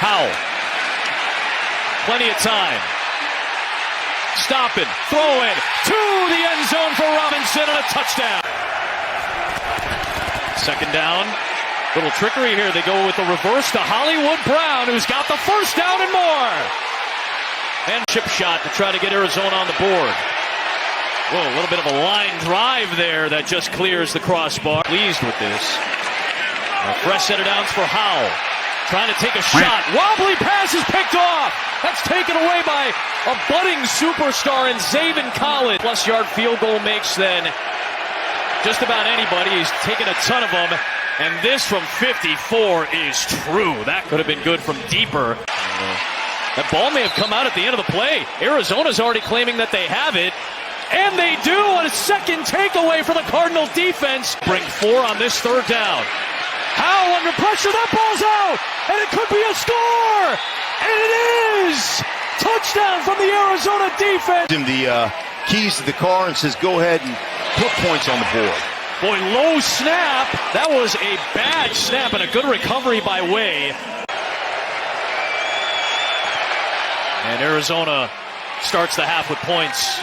Howell. Plenty of time. Stopping, throwing to the end zone for Robinson and a touchdown. Second down. Little trickery here. They go with the reverse to Hollywood Brown, who's got the first down and more. And chip shot to try to get Arizona on the board. Whoa, a little bit of a line drive there that just clears the crossbar. Pleased with this. A fresh set of downs for Howell. Trying to take a shot. Wobbly pass is picked off. That's taken away by a budding superstar in Zaven Collins. Plus-yard field goal makes then just about anybody. He's taken a ton of them. And this from 54 is true. That could have been good from deeper. That ball may have come out at the end of the play. Arizona's already claiming that they have it. And they do on a second takeaway for the Cardinal defense. Bring 4 on this third down. Howell under pressure, that ball's out, and it could be a score, and it is! Touchdown from the Arizona defense. Him the keys to the car and says, go ahead and put points on the board. Boy, low snap. That was a bad snap and a good recovery by Way. And Arizona starts the half with points.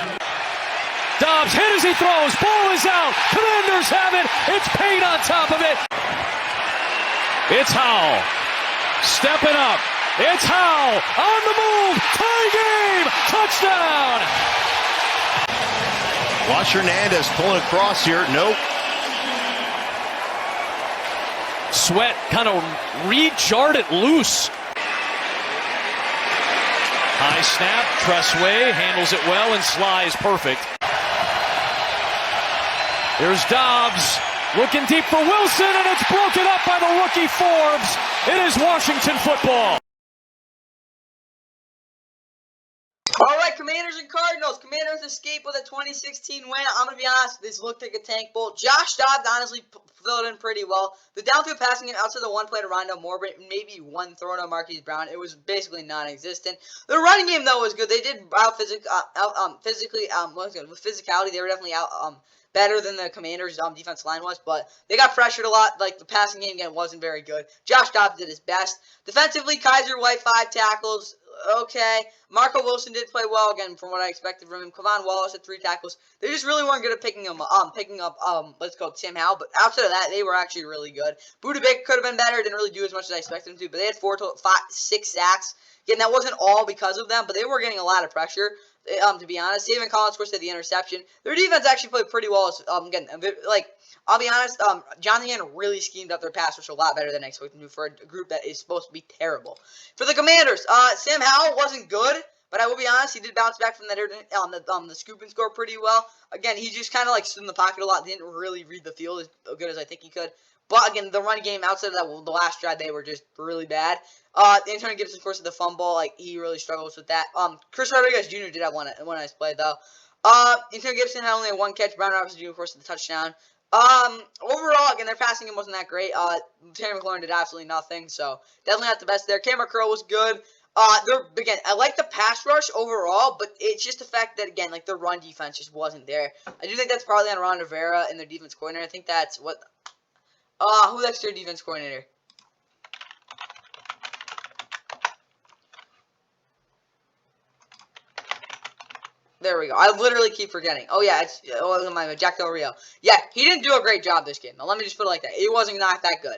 Dobbs hit as he throws, ball is out, Commanders have it, it's Payne on top of it. It's Howell, stepping up, it's Howell, on the move, tie game, touchdown! Watch Hernandez pulling across here, nope. Sweat kind of re-jarred it loose. High snap, Tressway handles it well, and Sly is perfect. There's Dobbs. Looking deep for Wilson, and it's broken up by the rookie Forbes. It is Washington football. All right, Commanders and Cardinals. Commanders escape with a 2016 win. I'm going to be honest, this looked like a tank bowl. Josh Dobbs honestly filled in pretty well. The downfield passing game outside the one play to Rondell Moore, maybe one throw to Marquise Brown. It was basically non-existent. The running game, though, was good. They did with physicality, they were definitely out better than the Commanders' defense line was, but they got pressured a lot. Like, the passing game, again, wasn't very good. Josh Dobbs did his best. Defensively, Kaiser White, 5 tackles. Okay. Marco Wilson did play well, again, from what I expected from him. Kevon Wallace had 3 tackles. They just really weren't good at picking up let's go, Tim Howell. But outside of that, they were actually really good. Buda Baker could have been better. Didn't really do as much as I expected him to, but they had 6 sacks. Again, that wasn't all because of them, but they were getting a lot of pressure. To be honest, Zaven Collins, of course, had the interception. Their defense actually played pretty well. Again, I'll be honest, Jonathan Gannon really schemed up their pass rush a lot better than I expected to for a group that is supposed to be terrible. For the Commanders, Sam Howell wasn't good, but I will be honest, he did bounce back from that the scoop and score pretty well. Again, he just kind of like stood in the pocket a lot, didn't really read the field as good as I think he could. But again, the run game outside of that, the last drive, they were just really bad. Antonio Gibson, of course, at the fumble, like he really struggles with that. Chris Rodriguez Jr. did have one nice play though. Antonio Gibson had only 1 catch. Brown Robinson Jr. of course at the touchdown. Overall, again, their passing game wasn't that great. Terry McLaurin did absolutely nothing, so definitely not the best there. Cameron Curl was good. Again, I like the pass rush overall, but it's just the fact that, again, like, the run defense just wasn't there. I do think that's partly on Ron Rivera and their defense coordinator. I think that's what, who's next to their defense coordinator? There we go. I literally keep forgetting. Oh, yeah, it's my Jack Del Rio. Yeah, he didn't do a great job this game. Now, let me just put it like that. It wasn't not that good.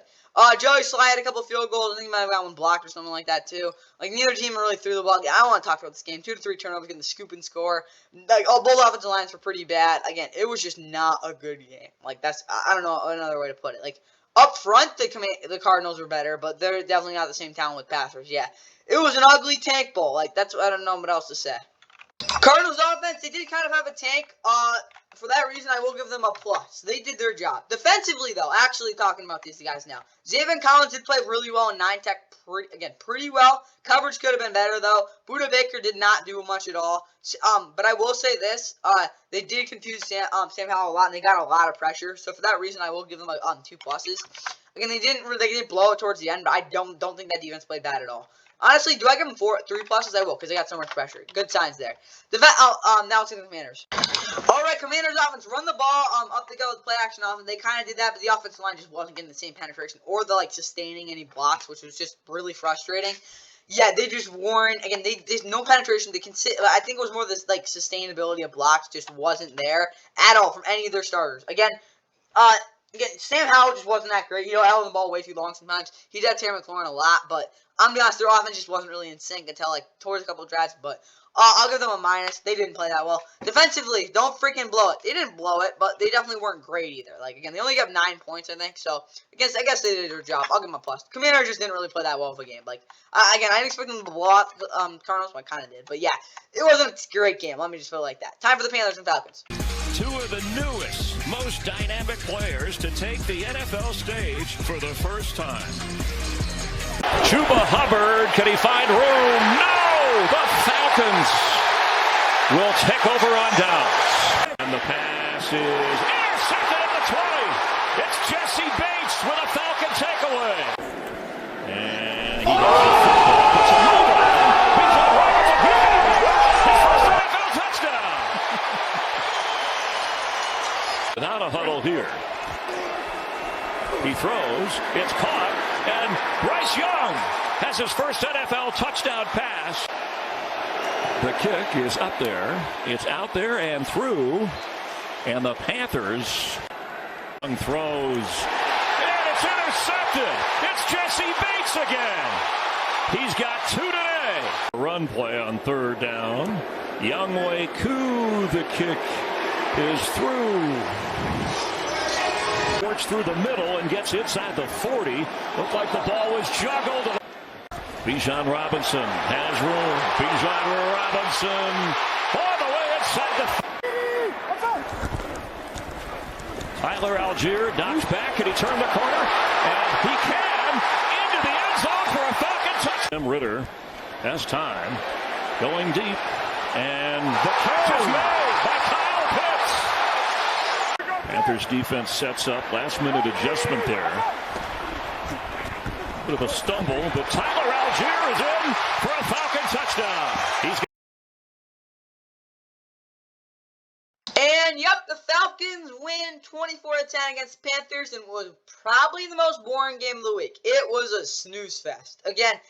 Joey Sly had a couple field goals. I think he might have got one blocked or something like that, too. Like, neither team really threw the ball. I don't want to talk about this game. 2 to 3 turnovers, getting the scoop and score. Like, both offensive lines were pretty bad. Again, it was just not a good game. Like, that's, I don't know another way to put it. Like, up front, the Cardinals were better, but they're definitely not the same talent with passers. Yeah, it was an ugly tank bowl. Like, that's, I don't know what else to say. Cardinals offense, they did kind of have a tank. For that reason, I will give them a plus. They did their job. Defensively, though, actually talking about these guys now. Zaven Collins did play really well in 9-tech, pretty well. Coverage could have been better, though. Buda Baker did not do much at all. But I will say this. They did confuse Sam Howell a lot, and they got a lot of pressure. So for that reason, I will give them 2 pluses. Again, they did blow it towards the end, but I don't think that defense played bad at all. Honestly, do I give them 3 pluses? I will, because they got so much pressure. Good signs there. Now it's in the Commanders. All right, Commanders offense, run the ball up the gut with play action offense. They kind of did that, but the offensive line just wasn't getting the same penetration or the sustaining any blocks, which was just really frustrating. Yeah, they just weren't. Again, there's no penetration. I think it was more this sustainability of blocks just wasn't there at all from any of their starters. Again, Sam Howell just wasn't that great. Held the ball way too long sometimes. He did Terry McLaurin a lot, but I'm gonna be honest, their offense just wasn't really in sync until towards a couple of drives. But I'll give them a minus. They didn't play that well. Defensively, don't freaking blow it. They didn't blow it, but they definitely weren't great either. Again, they only got 9 points, I think. So I guess they did their job. I'll give them a plus. Commanders just didn't really play that well of a game. Again, I didn't expect them to blow out the Cardinals, but I kind of did. But yeah, it wasn't a great game. Let me just put it like that. Time for the Panthers and Falcons. 2 of the newest, most dynamic players to take the NFL stage for the first time. Chuba Hubbard, can he find room? No! The Falcons will take over on downs. And the pass is intercepted at the 20. It's Jesse Bates with a Falcon takeaway. And he gets the football, puts a move on. He's on right again. His first NFL touchdown. Without a huddle here. He throws, it's caught, and Bryce Young has his first NFL touchdown pass. The kick is up there, it's out there and through, and the Panthers Young throws, and it's intercepted. It's Jesse Bates again. He's got 2 today. Run play on 3rd down. Younghoe Koo, the kick is through. Works through the middle and gets inside the 40. Looked like the ball was juggled. Bijan Robinson has room. Bijan Robinson all the way inside the... Tyler Algier knocks back. Can he turn the corner? And he can. Into the end zone for a Falcon touchdown. Ritter has time. Going deep. And the catch is made by Kyle Pitts. Panthers defense sets up. Last minute adjustment there. Bit of a stumble, but Tyler Algier is in for a Falcon touchdown. And yep, the Falcons win 24-10 against the Panthers, and was probably the most boring game of the week. It was a snooze fest. Again,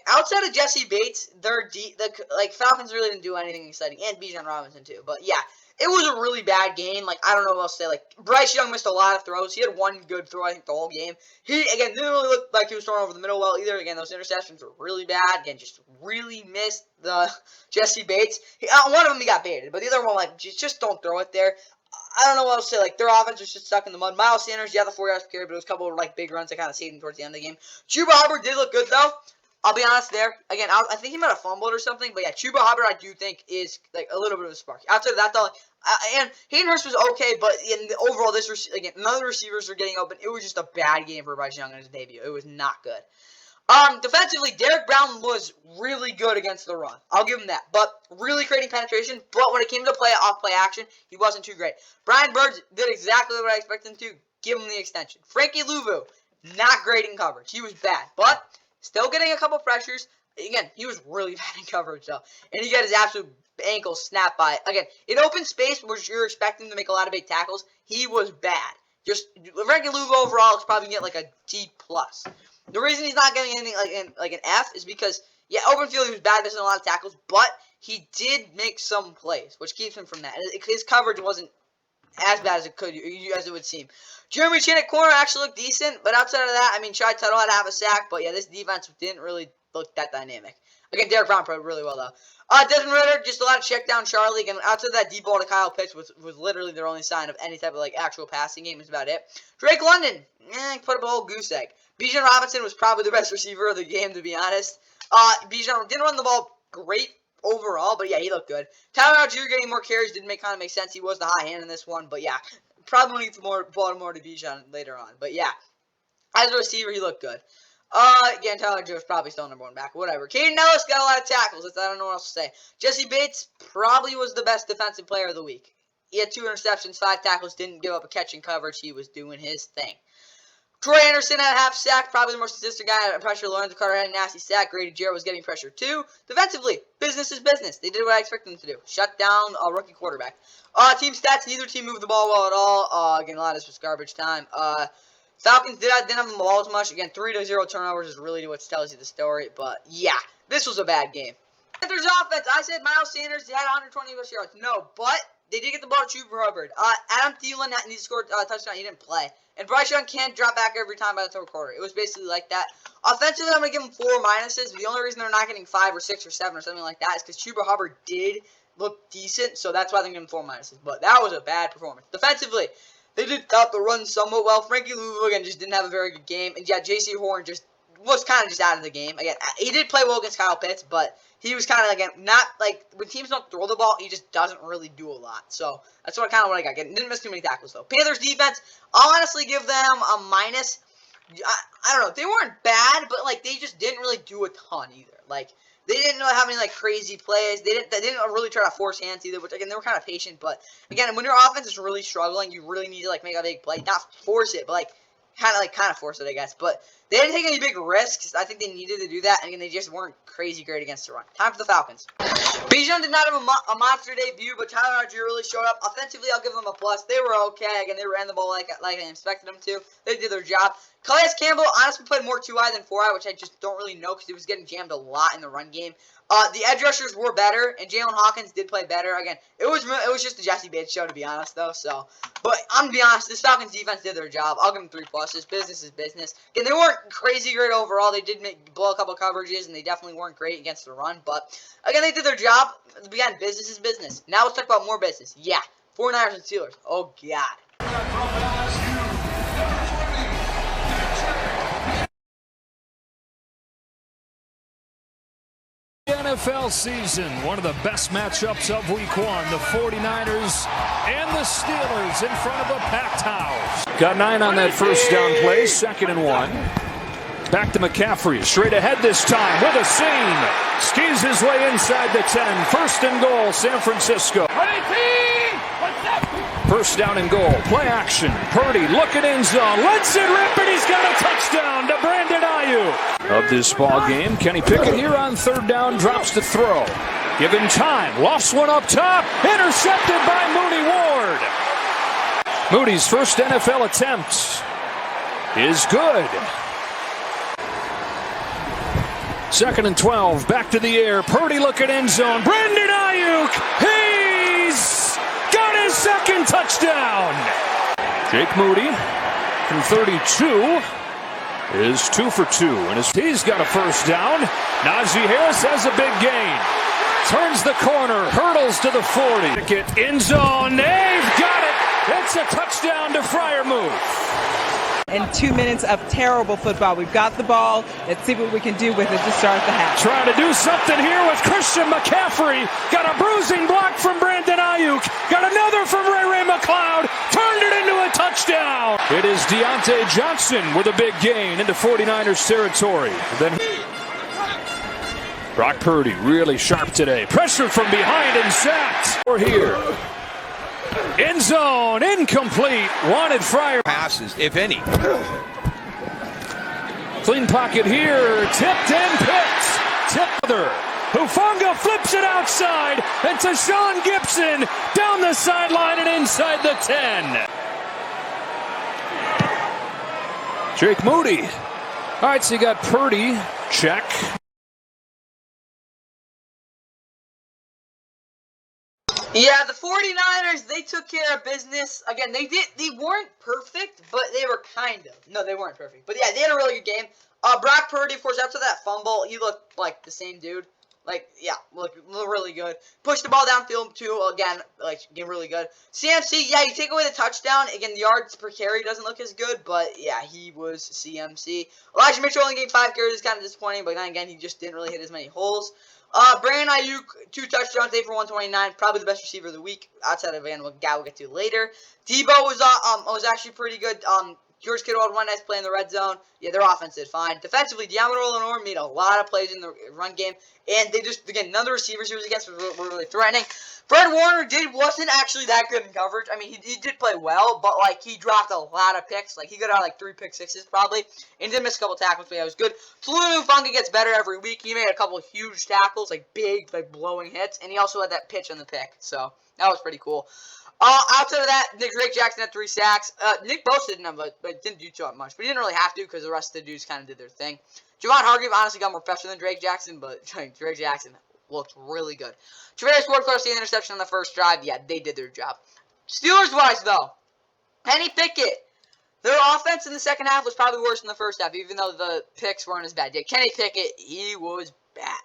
outside of Jesse Bates, the Falcons really didn't do anything exciting, and Bijan Robinson too. But yeah, it was a really bad game. I don't know what else to say. Bryce Young missed a lot of throws. He had one good throw, I think, the whole game. He, again, didn't really look like he was throwing over the middle well either. Again, those interceptions were really bad. Again, just really missed the Jesse Bates. One of them he got baited, but the other one, just don't throw it there. I don't know what else to say. Their offense was just stuck in the mud. Miles Sanders, the 4 yards per carry, but it was a couple of, big runs that kind of saved him towards the end of the game. Chuba Hubbard did look good, though. I'll be honest there. Again, I think he might have fumbled or something. But yeah, Chuba Hubbard I do think is a little bit of a spark. Outside of that though, and Hayden Hurst was okay, but in the overall, none of the receivers were getting open. It was just a bad game for Bryce Young in his debut. It was not good. Defensively, Derek Brown was really good against the run. I'll give him that. But really creating penetration. But when it came to off-play action, he wasn't too great. Brian Burns did exactly what I expected him to. Give him the extension. Frankie Louvu, not great in coverage. He was bad. But still getting a couple pressures. Again, he was really bad in coverage, though. And he got his absolute ankle snapped by it. Again, in open space, where you're expecting him to make a lot of big tackles, he was bad. Just Frankie Louvu overall is probably going to get a D+. The reason he's not getting anything like an F is because, yeah, open field he was bad, missing a lot of tackles, but he did make some plays, which keeps him from that. His coverage wasn't as bad as it would seem. Jeremy Chin at corner actually looked decent, but outside of that, I mean, Shy Tuttle had to have a sack, but yeah, this defense didn't really look that dynamic. Again, Derek Brown played really well, though. Desmond Ridder, just a lot of check down Charlie. Again, outside of that deep ball to Kyle Pitts was literally their only sign of any type of, like, actual passing game. Is about it. Drake London, put up a whole goose egg. Bijan Robinson was probably the best receiver of the game, to be honest. Bijan didn't run the ball great overall, but yeah, he looked good. Tyler Algier getting more carries didn't kind of make sense. He was the high hand in this one, but yeah, probably needs more Baltimore to Bijan later on. But yeah, as a receiver, he looked good. Again, Tyler Algier was probably still number one back. Whatever. Caden Ellis got a lot of tackles. I don't know what else to say. Jesse Bates probably was the best defensive player of the week. He had 2 interceptions, 5 tackles, didn't give up a catch in coverage. He was doing his thing. Troy Anderson had a half sack, probably the most consistent guy at pressure. Lorenzo Carter had a nasty sack. Grady Jarrett was getting pressure too. Defensively, business is business. They did what I expected them to do. Shut down a rookie quarterback. Team stats, neither team moved the ball well at all. Again, a lot of this was garbage time. Falcons didn't have the ball as much. Again, 3-0 turnovers is really what tells you the story. But yeah, this was a bad game. Panthers offense, I said Miles Sanders had 120 rush yards. No, but they did get the ball to Chuba Hubbard. Adam Thielen needed to score a touchdown. He didn't play. And Bryce Young can't drop back every time by the third quarter. It was basically like that. Offensively, I'm going to give them 4 minuses. The only reason they're not getting 5 or 6 or 7 or something like that is because Chuba Hubbard did look decent. So that's why they're giving 4 minuses. But that was a bad performance. Defensively, they did stop the run somewhat well. Frankie Louvu, again, just didn't have a very good game. And yeah, J.C. Horn just was kind of just out of the game. Again, he did play well against Kyle Pitts, but he was kind of, again, not, like, when teams don't throw the ball, he just doesn't really do a lot. So, that's what I got. Didn't miss too many tackles, though. Panthers defense, I'll honestly give them a minus. I don't know. They weren't bad, but, like, they just didn't really do a ton either. Like, they didn't really have any, like, crazy plays. They didn't really try to force hands either, which, again, they were kind of patient. But, again, when your offense is really struggling, you really need to, like, make a big play. Not force it, but, like, kind of force it, I guess. But they didn't take any big risks. I think they needed to do that, and again, they just weren't crazy great against the run. Time for the Falcons. Bijan did not have a monster debut, but Tyler Algier really showed up. Offensively, I'll give them a plus. They were okay. Again, they ran the ball like I expected them to. They did their job. Calais Campbell honestly played more 2-eye than 4-eye, which I just don't really know because he was getting jammed a lot in the run game. The edge rushers were better, and Jalen Hawkins did play better. Again, it was just the Jesse Bates show, to be honest, though. So, but I'm gonna be honest, this Falcons defense did their job. I'll give them 3 pluses. Business is business. Again, they weren't crazy great overall. They did blow a couple coverages, and they definitely weren't great against the run. But again, they did their job. Again, business is business. Now let's talk about more business. Yeah, 49ers and Steelers. Oh God. NFL season, one of the best matchups of week 1. The 49ers and the Steelers in front of a packed house. Got 9 on that first down play, 2nd and 1. Back to McCaffrey, straight ahead this time with a seam. Skis his way inside the 10. 1st and goal, San Francisco. First down and goal, play action. Purdy looking end zone, lets it rip, and he's got a touchdown to Brandon Ayuk. Of this ball game, Kenny Pickett here on 3rd down, drops to throw. Given time, lofts one up top, intercepted by Mooney Ward. Moody's first NFL attempt is good. 2nd and 12, back to the air, Purdy looking end zone, Brandon Ayuk, he's got his 2nd touchdown. Jake Moody from 32 is 2 for 2, and he's got a first down. Najee Harris has a big gain. Turns the corner, hurdles to the 40. Pickett end zone, they've got it. It's a touchdown to Freiermuth. In 2 minutes of terrible football. We've got the ball. Let's see what we can do with it to start the half. Trying to do something here with Christian McCaffrey. Got a bruising block from Brandon Ayuk. Got another from Ray McLeod. Turned it into a touchdown. It is Deontay Johnson with a big gain into 49ers territory. Then Brock Purdy really sharp today. Pressured from behind and sacked. We're here. End zone, incomplete. Wanted Fryer. Passes, if any. Clean pocket here. Tipped and picked. Tipper. Hufanga flips it outside. And to Sean Gibson down the sideline and inside the 10. Jake Moody. All right, so you got Purdy. Check. Yeah, the 49ers, they took care of business. Again, they weren't perfect, but they were kind of. No, they weren't perfect. But yeah, they had a really good game. Brock Purdy, of course, after that fumble, he looked like the same dude. Like, yeah, looked really good. Pushed the ball downfield, too, again, like, really good. CMC, yeah, you take away the touchdown. Again, the yards per carry doesn't look as good, but yeah, he was CMC. Elijah Mitchell only gave 5 carries, is kind of disappointing, but then again, he just didn't really hit as many holes. Brandon Ayuk, 2 touchdowns, 8 for 129, probably the best receiver of the week, outside of a guy we'll get to later. Debo was actually pretty good. George Kittle had one nice play in the red zone. Yeah, their offense did fine. Defensively, Deommodore Lenoir made a lot of plays in the run game, and they just, again, none of the receivers he was against were really threatening. Fred Warner wasn't actually that good in coverage. I mean, he did play well, but, like, he dropped a lot of picks. Like, he got out, like, 3 pick sixes probably, and did miss a couple tackles, but yeah, it was good. Tulu Funga gets better every week. He made a couple of huge tackles, like, big, like, blowing hits, and he also had that pitch on the pick, so that was pretty cool. Outside of that, Drake Jackson had 3 sacks. Nick Bosa didn't have didn't do too much, but he didn't really have to because the rest of the dudes kind of did their thing. Javon Hargrave honestly got more pressure than Drake Jackson, but Drake Jackson looked really good. Travaris Ward caught the interception on the first drive. Yeah, they did their job. Steelers-wise, though, Kenny Pickett, their offense in the second half was probably worse than the first half, even though the picks weren't as bad. Yeah, Kenny Pickett, he was bad.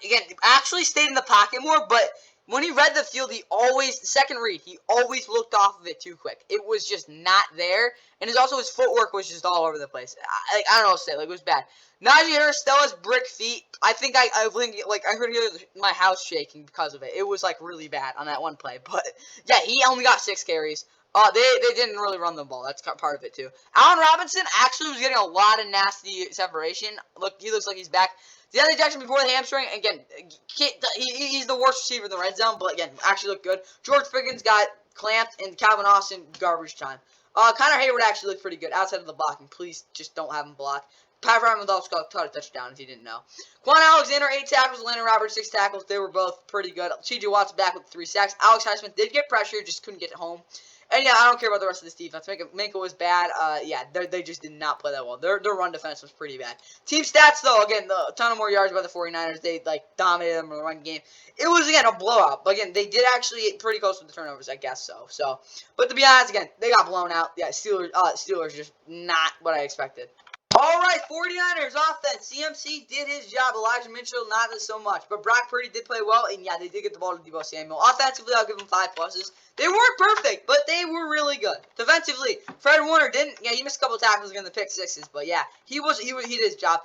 Again, actually stayed in the pocket more, but when he read the field, he always looked off of it too quick. It was just not there. And his footwork was just all over the place. I don't know what to say. Like, it was bad. Najee Harris still has brick feet. I think I heard my house shaking because of it. It was, like, really bad on that one play. But, yeah, he only got 6 carries. They didn't really run the ball. That's part of it, too. Allen Robinson actually was getting a lot of nasty separation. Look, he looks like he's back. DeAndre Jackson before the hamstring, again, he's the worst receiver in the red zone, but again, actually looked good. George Pickens got clamped, and Calvin Austin, garbage time. Connor Hayward actually looked pretty good outside of the blocking. Please just don't have him block. Pat Ryan also caught a touchdown if you didn't know. Quan Alexander, 8 tackles. Landon Roberts, 6 tackles. They were both pretty good. T.J. Watt's back with 3 sacks. Alex Highsmith did get pressure, just couldn't get home. And yeah, I don't care about the rest of this defense. Minka was bad. Yeah, they just did not play that well. Their run defense was pretty bad. Team stats, though, again, a ton of more yards by the 49ers. They, like, dominated them in the run game. It was, again, a blowout. But, again, they did actually get pretty close with the turnovers, I guess so. But to be honest, again, they got blown out. Yeah, Steelers just not what I expected. All right, 49ers offense. CMC did his job. Elijah Mitchell, not so much. But Brock Purdy did play well, and yeah, they did get the ball to Deebo Samuel. Offensively, I'll give them 5 pluses. They weren't perfect, but they were really good. Defensively, Fred Warner didn't. Yeah, he missed a couple tackles against the pick sixes, but yeah, he did his job.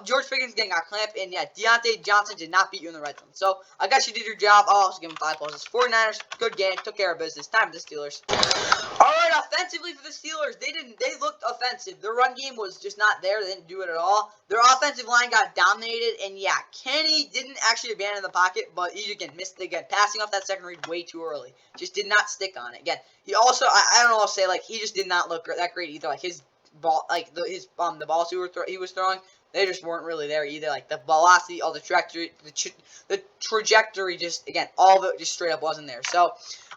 George Pickens again got clamped, and yeah, Deontay Johnson did not beat you in the red zone. So I guess you did your job. I'll also give them 5 pluses. 49ers, good game, took care of business. Time for the Steelers. All right, offensively for the Steelers, they looked offensive. Their run game was just not there. They didn't do it at all. Their offensive line got dominated, and yeah, Kenny didn't actually abandon the pocket, but he again missed passing off that second read way too early. Just did not stick on it. Again, he also I don't know what to say, like, he just did not look that great either. Like his ball, like the balls he was throwing, they just weren't really there either. Like the velocity, all the trajectory, just again, all of it just straight up wasn't there. So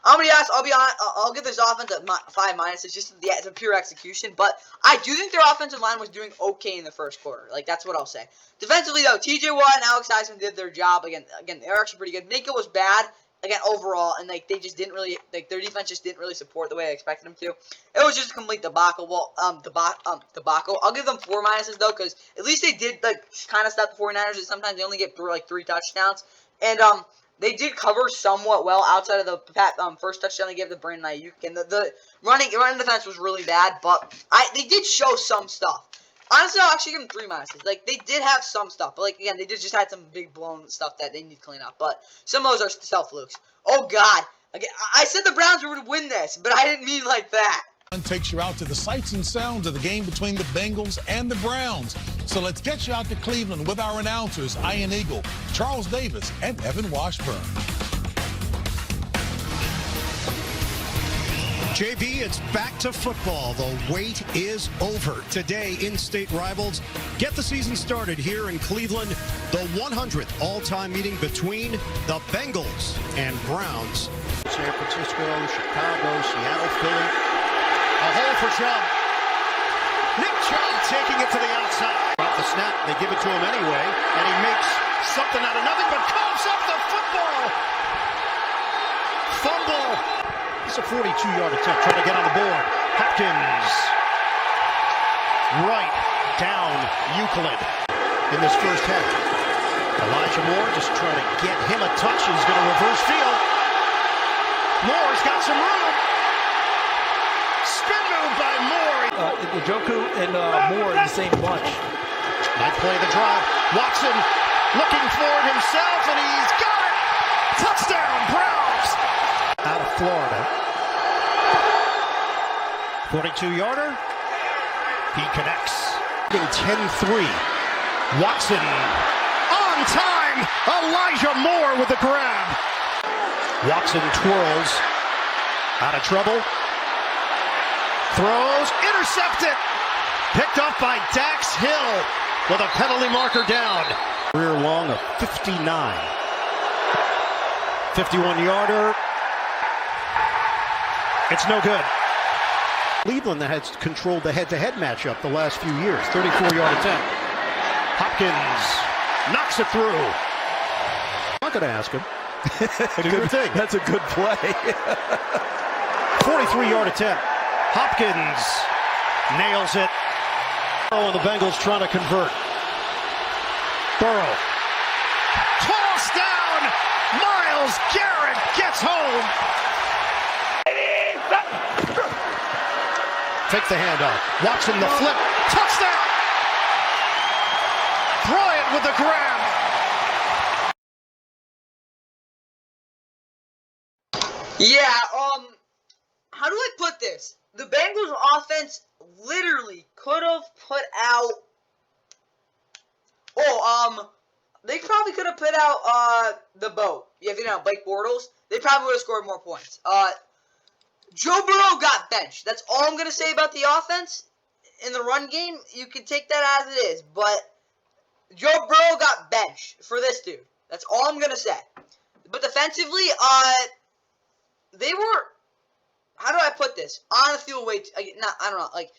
I'm gonna be honest. I'll give this offense a 5 minus. It's just the pure execution. But I do think their offensive line was doing okay in the first quarter. Like, that's what I'll say. Defensively, though, T.J. Watt and Alex Highsmith did their job. Again, they're actually pretty good. Minka was bad. Again, overall, and like they just didn't really, like, their defense just didn't really support the way I expected them to. It was just a complete debacle. Well, debacle. I'll give them 4 minuses though, because at least they did like kind of stop the 49ers. And sometimes they only get through like 3 touchdowns, and they did cover somewhat well outside of the first touchdown they gave to Brandon Ayuk, and the running defense was really bad, but they did show some stuff. Honestly, I'll actually give them 3 minuses. Like, they did have some stuff. But, like, again, they just had some big blown stuff that they need to clean up. But some of those are self-flukes. Oh, God. Again, I said the Browns would win this, but I didn't mean like that. Takes you out to the sights and sounds of the game between the Bengals and the Browns. So let's get you out to Cleveland with our announcers, Ian Eagle, Charles Davis, and Evan Washburn. JB, it's back to football. The wait is over. Today, in-state rivals get the season started here in Cleveland. The 100th all-time meeting between the Bengals and Browns. San Francisco, Chicago, Seattle, Philly. A hole for Chubb. Nick Chubb taking it to the outside. Off the snap, they give it to him anyway, and he makes something out of nothing, but coughs up the football. fumble. It's a 42-yard attempt, trying to get on the board. Hopkins. Right down Euclid in this first half. Elijah Moore just trying to get him a touch. He's going to reverse field. Moore's got some room. Spin move by Moore. Njoku and Moore in the same bunch. Nice play of the drive. Watson looking for it himself, and he's got it. Touchdown, Browns. Out of Florida. 42-yarder. He connects. 10-3. Watson on time. Elijah Moore with the grab. Watson twirls. Out of trouble. Throws. Intercepted. Picked up by Dax Hill with a penalty marker down. Career long of 59. 51-yarder. It's no good. Cleveland that has controlled the head-to-head matchup the last few years. 34-yard attempt. Hopkins knocks it through. I'm not going to ask him. Good thing. That's a good play. 43-yard attempt. Hopkins nails it. Oh, and the Bengals trying to convert. Burrow. Toss down. Myles Garrett gets home. Take the handoff. Watson the flip. Touchdown. Bryant with the grab. Yeah, how do I put this? The Bengals offense literally could have put out, they probably could have put out, the boat. Yeah, if you know, Blake Bortles, they probably would have scored more points. Joe Burrow got benched. That's all I'm going to say about the offense. In the run game, you can take that as it is. But Joe Burrow got benched for this dude. That's all I'm going to say. But defensively, they were, how do I put this? On the field, I don't know. Like,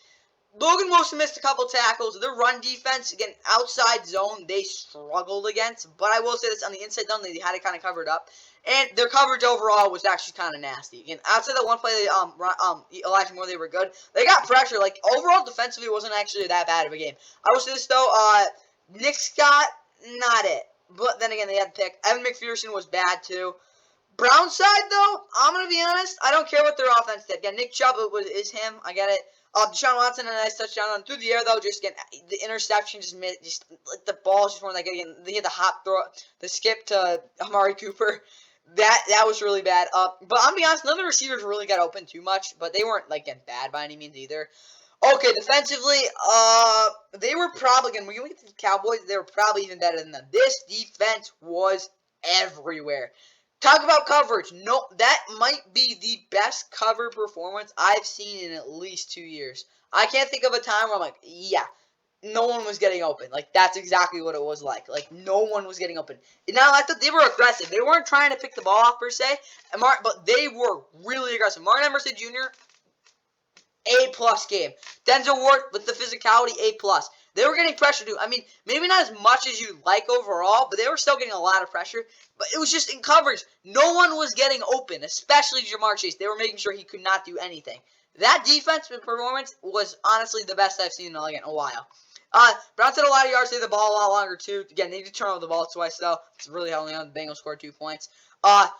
Logan Wilson missed a couple tackles. Their run defense, again, outside zone, they struggled against. But I will say this, on the inside zone, they had it kind of covered up. And their coverage overall was actually kind of nasty. Again, outside that one play, Elijah Moore, they were good. They got pressure. Like, overall, defensively, it wasn't actually that bad of a game. I will say this, though. Nick Scott, not it. But then again, they had the pick. Evan McPherson was bad, too. Brown side, though, I'm going to be honest. I don't care what their offense did. Again, Nick Chubb is him. I get it. Deshaun Watson, a nice touchdown on through the air, though. Just again, the interception, just the balls just weren't that good. Again, they had the hop throw, the skip to Amari Cooper. That was really bad. But I'm gonna be honest, none of the receivers really got open too much, but they weren't like getting bad by any means either. Okay, defensively, they were probably when we get to the Cowboys, they were probably even better than them. This defense was everywhere. Talk about coverage. No, that might be the best cover performance I've seen in at least 2 years. I can't think of a time where I'm like, yeah, no one was getting open. Like, that's exactly what it was like. Like, no one was getting open. Now, I thought they were aggressive. They weren't trying to pick the ball off, per se, but they were really aggressive. Martin Emerson Jr., A+ game. Denzel Ward, with the physicality, A+. They were getting pressure, too. I mean, maybe not as much as you like overall, but they were still getting a lot of pressure. But it was just in coverage. No one was getting open, especially Jamar Chase. They were making sure he could not do anything. That defensive performance was honestly the best I've seen in a while. Browns had a lot of yards. They had the ball a lot longer, too. Again, they did turn over the ball twice, though. It's really only on the Bengals scored 2 points. But,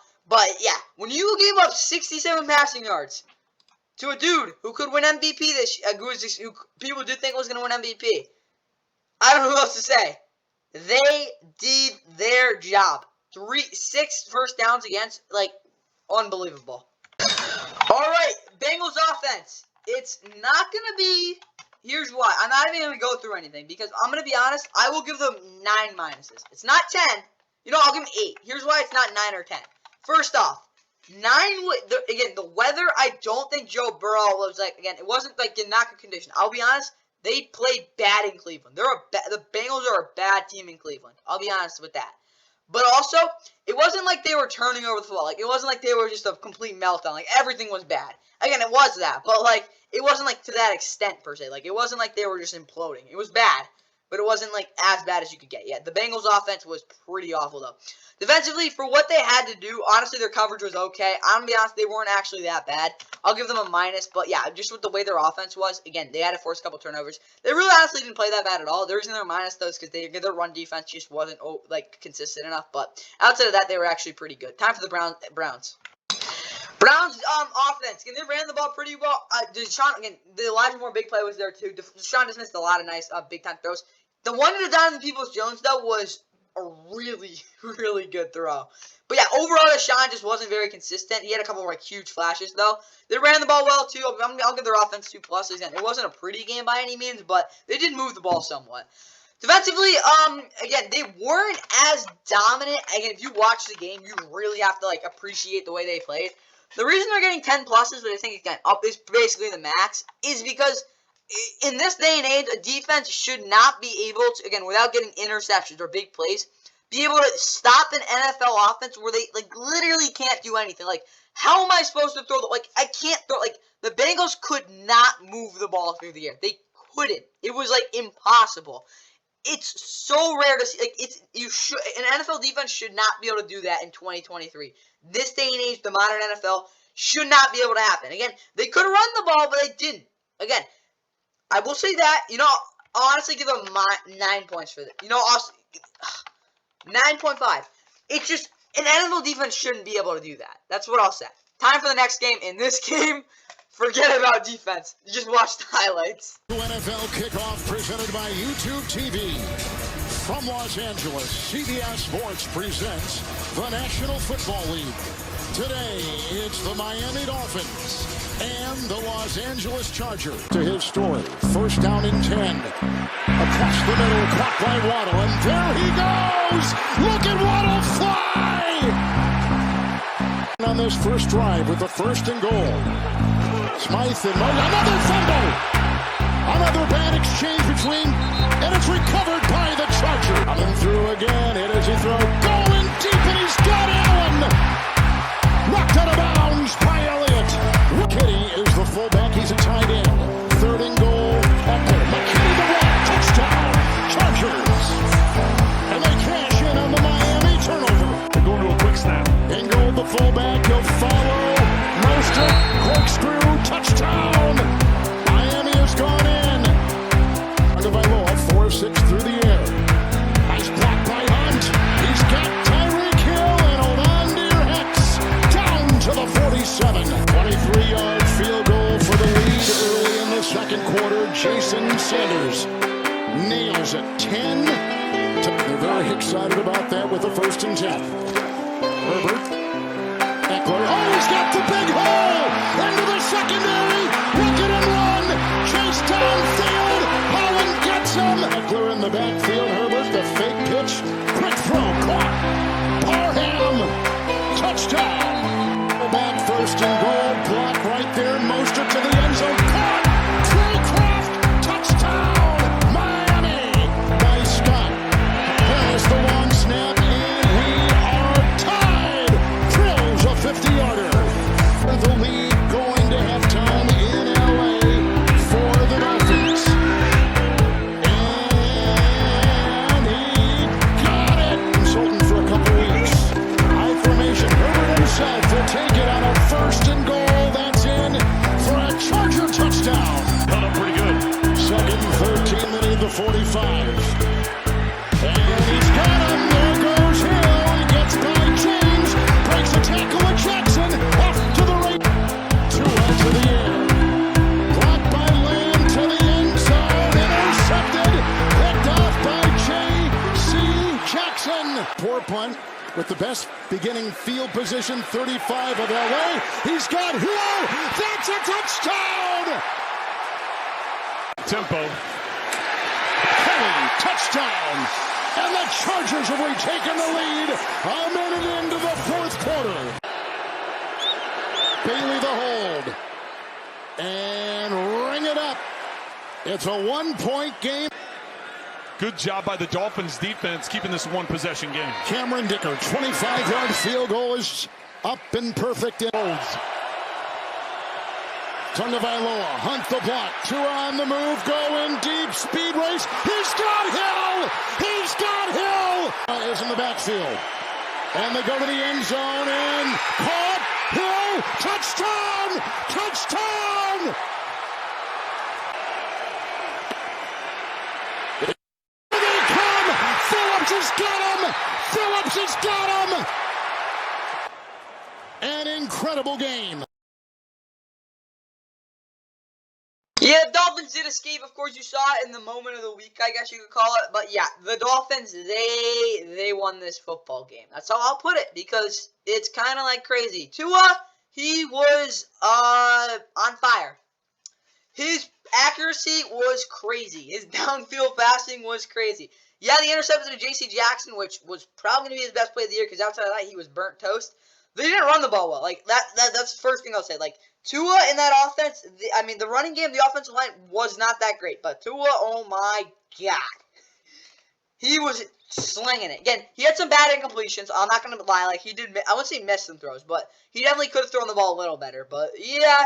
yeah, when you gave up 67 passing yards to a dude who could win MVP this year, who people did think was going to win MVP, I don't know who else to say. They did their job. 6 first downs against, like, unbelievable. All right, Bengals offense. It's not going to be, here's why. I'm not even going to go through anything because I'm going to be honest, I will give them 9 minuses. It's not 10. You know, I'll give them 8. Here's why it's not 9 or 10. First off, 9, again, the weather, I don't think Joe Burrow was, like, again, it wasn't, like, in not good condition. I'll be honest, they played bad in Cleveland. The Bengals are a bad team in Cleveland. I'll be honest with that. But also, it wasn't like they were turning over the football. Like, it wasn't like they were just a complete meltdown. Like, everything was bad. Again, it was that. But, like, it wasn't, like, to that extent, per se. Like, it wasn't like they were just imploding. It was bad. but it wasn't like as bad as you could get. Yeah, the Bengals offense was pretty awful though. Defensively, for what they had to do, honestly, their coverage was okay. I'm going to be honest, they weren't actually that bad. I'll give them a minus, but yeah, just with the way their offense was, again, they had to force a couple turnovers. They really honestly didn't play that bad at all. The reason they're minus, though, is because their run defense just wasn't, like, consistent enough, but outside of that, they were actually pretty good. Time for the Browns. Browns offense. Again, they ran the ball pretty well. Deshaun, again, the Elijah Moore big play was there, too. Deshaun just missed a lot of nice big-time throws. The one to Donovan Peoples-Jones, though, was a really, really good throw. But yeah, overall, Deshaun just wasn't very consistent. He had a couple of like huge flashes though. They ran the ball well too. I'll give their offense 2 pluses. It wasn't a pretty game by any means, but they did move the ball somewhat. Defensively, again, they weren't as dominant. Again, if you watch the game, you really have to like appreciate the way they played. The reason they're getting 10 pluses, but I think again up is basically the max, is because in this day and age, a defense should not be able to, again, without getting interceptions or big plays, be able to stop an NFL offense where they, like, literally can't do anything. Like, how am I supposed to throw the, like, I can't throw, like, the Bengals could not move the ball through the air. They couldn't. It was, like, impossible. It's so rare to see, like, an NFL defense should not be able to do that in 2023. This day and age, the modern NFL should not be able to happen. Again, they could have run the ball, but they didn't. Again, I will say that, you know, I'll honestly give them 9 points for this. You know, 9.5. It's just, an NFL defense shouldn't be able to do that. That's what I'll say. Time for the next game. In this game, forget about defense. You just watch the highlights. NFL Kickoff presented by YouTube TV. From Los Angeles, CBS Sports presents the National Football League. Today, it's the Miami Dolphins and the Los Angeles Chargers. To his story, first down and 10. Across the middle, caught by Waddle, and there he goes! Look at Waddle fly! On this first drive with the first and goal. Smythe and another fumble! Another bad exchange between, and it's recovered by the Chargers. Coming through again, it is a throw, going deep, and he's got Allen! Knocked out of bounds by Elliott. McKinney is the fullback. He's a tight end. Third and goal. McKinney the one. Touchdown. Chargers. And they cash in on the Miami turnover. They're going to a quick snap. In goal, the fullback. He'll follow. Mostert. Corkscrew. Touchdown. Miami has gone in. Tagovailoa 4-6 through the air. Nice block by Hunt. He's got Tyreek Hill and to the 47. 23-yard field goal for the lead early in the second quarter. Jason Sanders nails it. 10. They're very excited about that with the first and 10. Herbert. Eckler. Oh, he's got the big hole into the secondary. Look at him run. Chase downfield. Holland gets him. Eckler in the backfield. Herbert, the fake pitch. Quick throw. Caught. Parham. Touchdown. Back first and goal, block right there, Mostert to the end zone, caught, Crowcroft, touchdown, Miami, by Scott, there's the long snap, and we are tied, Trills a 50-yarder, for the lead going to halftime in LA for the Dolphins, and he got it, consulting for a couple weeks, high formation, Herbert himself will take it on a first and goal. That's in for a Charger touchdown. Held up pretty good. Second and 13, they need the 45. And he's got him. There goes Hill. He gets by James. Breaks a tackle with Jackson. Off to the right. 2 out to the air. Blocked by Lamb to the end zone. Intercepted. Picked off by J.C. Jackson. Poor punt. With the best beginning field position, 35 of LA. He's got Hill. That's a touchdown. Tempo. Kelly, touchdown. And the Chargers have retaken the lead a minute into the fourth quarter. Bailey the hold. And ring it up. It's a 1-point game. Good job by the Dolphins defense keeping this one possession game. Cameron Dicker, 25-yard field goal is up and perfect. Tagovailoa, Hunt the block, 2 on the move, going deep, speed race. He's got him. Is in the backfield. And they go to the end zone and caught. Hill. Touchdown. Touchdown. Here they come. Phillips has got him. Phillips has got him. An incredible game. Yeah, the Dolphins did escape. Of course, you saw it in the moment of the week, I guess you could call it. But yeah, the Dolphins, they won this football game. That's how I'll put it, because it's kind of like crazy. Tua, he was on fire. His accuracy was crazy. His downfield passing was crazy. Yeah, the interception of J.C. Jackson, which was probably going to be his best play of the year, because outside of that, he was burnt toast. They didn't run the ball well. Like, that's the first thing I'll say. Like, Tua in that offense, the running game, the offensive line was not that great. But Tua, oh my God. He was slinging it. Again, he had some bad incompletions. I'm not going to lie. Like, he did, I wouldn't say miss some throws, but he definitely could have thrown the ball a little better. But, yeah,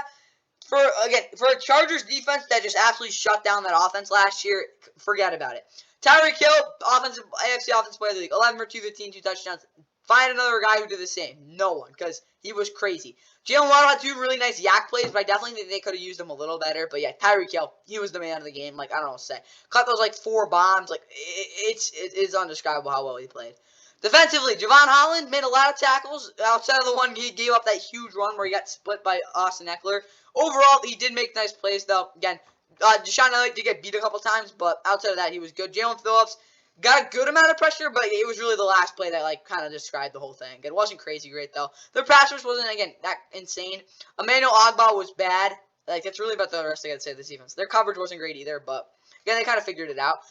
for a Chargers defense that just absolutely shut down that offense last year, forget about it. Tyreek Hill, AFC offensive player of the league, 11 for 215, 2 touchdowns. Find another guy who did the same. No one, because he was crazy. Jalen Waddle had 2 really nice yak plays, but I definitely think they could have used him a little better. But yeah, Tyreek Hill, he was the man of the game. Like, I don't know what to say. Caught those, like, 4 bombs. Like, it's undescribable how well he played. Defensively, Javon Holland made a lot of tackles. Outside of the one, he gave up that huge run where he got split by Austin Eckler. Overall, he did make nice plays, though. Again, Deshaun Elliott did get beat a couple times, but outside of that, he was good. Jalen Phillips got a good amount of pressure, but it was really the last play that, like, kind of described the whole thing. It wasn't crazy great, though. Their pass rush wasn't, again, that insane. Emmanuel Ogbah was bad. Like, that's really about the rest I got to say of this defense. Their coverage wasn't great either, but, again, they kind of figured it out.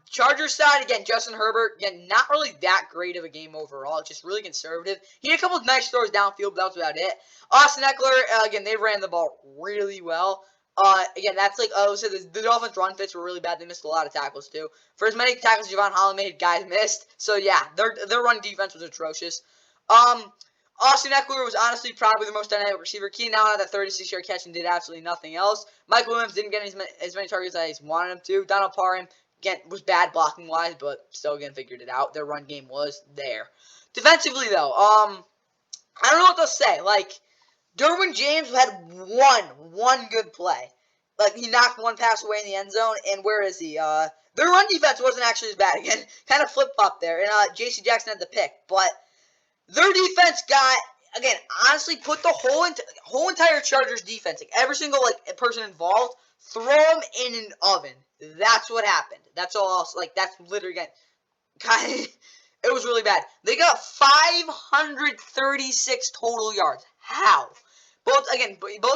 Chargers side, again, Justin Herbert, again, not really that great of a game overall. Just really conservative. He had a couple of nice throws downfield, but that was about it. Austin Eckler, again, they ran the ball really well. Again, that's like, so the Dolphins' run fits were really bad. They missed a lot of tackles, too. For as many tackles Javon Holland made, guys missed. So, yeah, their run defense was atrocious. Austin Eckler was honestly probably the most dynamic receiver. Keenan Allen had that 36-yard catch and did absolutely nothing else. Mike Williams didn't get as many targets as he wanted him to. Donald Parham, again, was bad blocking-wise, but still, again, figured it out. Their run game was there. Defensively, though, I don't know what to say. Like, Derwin James had one good play. Like, he knocked one pass away in the end zone, and where is he? Their run defense wasn't actually as bad. Again, kind of flip-flop there, and J.C. Jackson had the pick. But their defense got, again, honestly, put the whole entire Chargers defense, like, every single, like, person involved, throw them in an oven. That's what happened. That's all else. Like, that's literally, again, it was really bad. They got 536 total yards. How? Both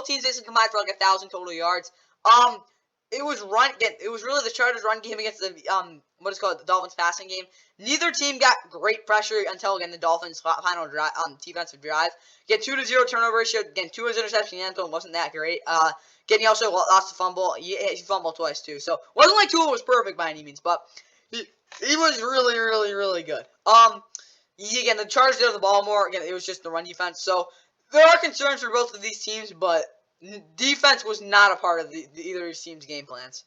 teams basically combined for like 1,000 total yards. It was really the Chargers' run game against the the Dolphins' passing game. Neither team got great pressure until, again, the Dolphins' final drive, defensive drive. Again, 2-0 turnover ratio. Again, 2 interceptions in the end zone wasn't that great. Again, he also lost the fumble. He fumbled twice too, so wasn't like Tua was perfect by any means, but he was really, really, really good. Again, the Chargers did the ball more. Again, it was just the run defense. So there are concerns for both of these teams, but defense was not a part of either of these teams' game plans.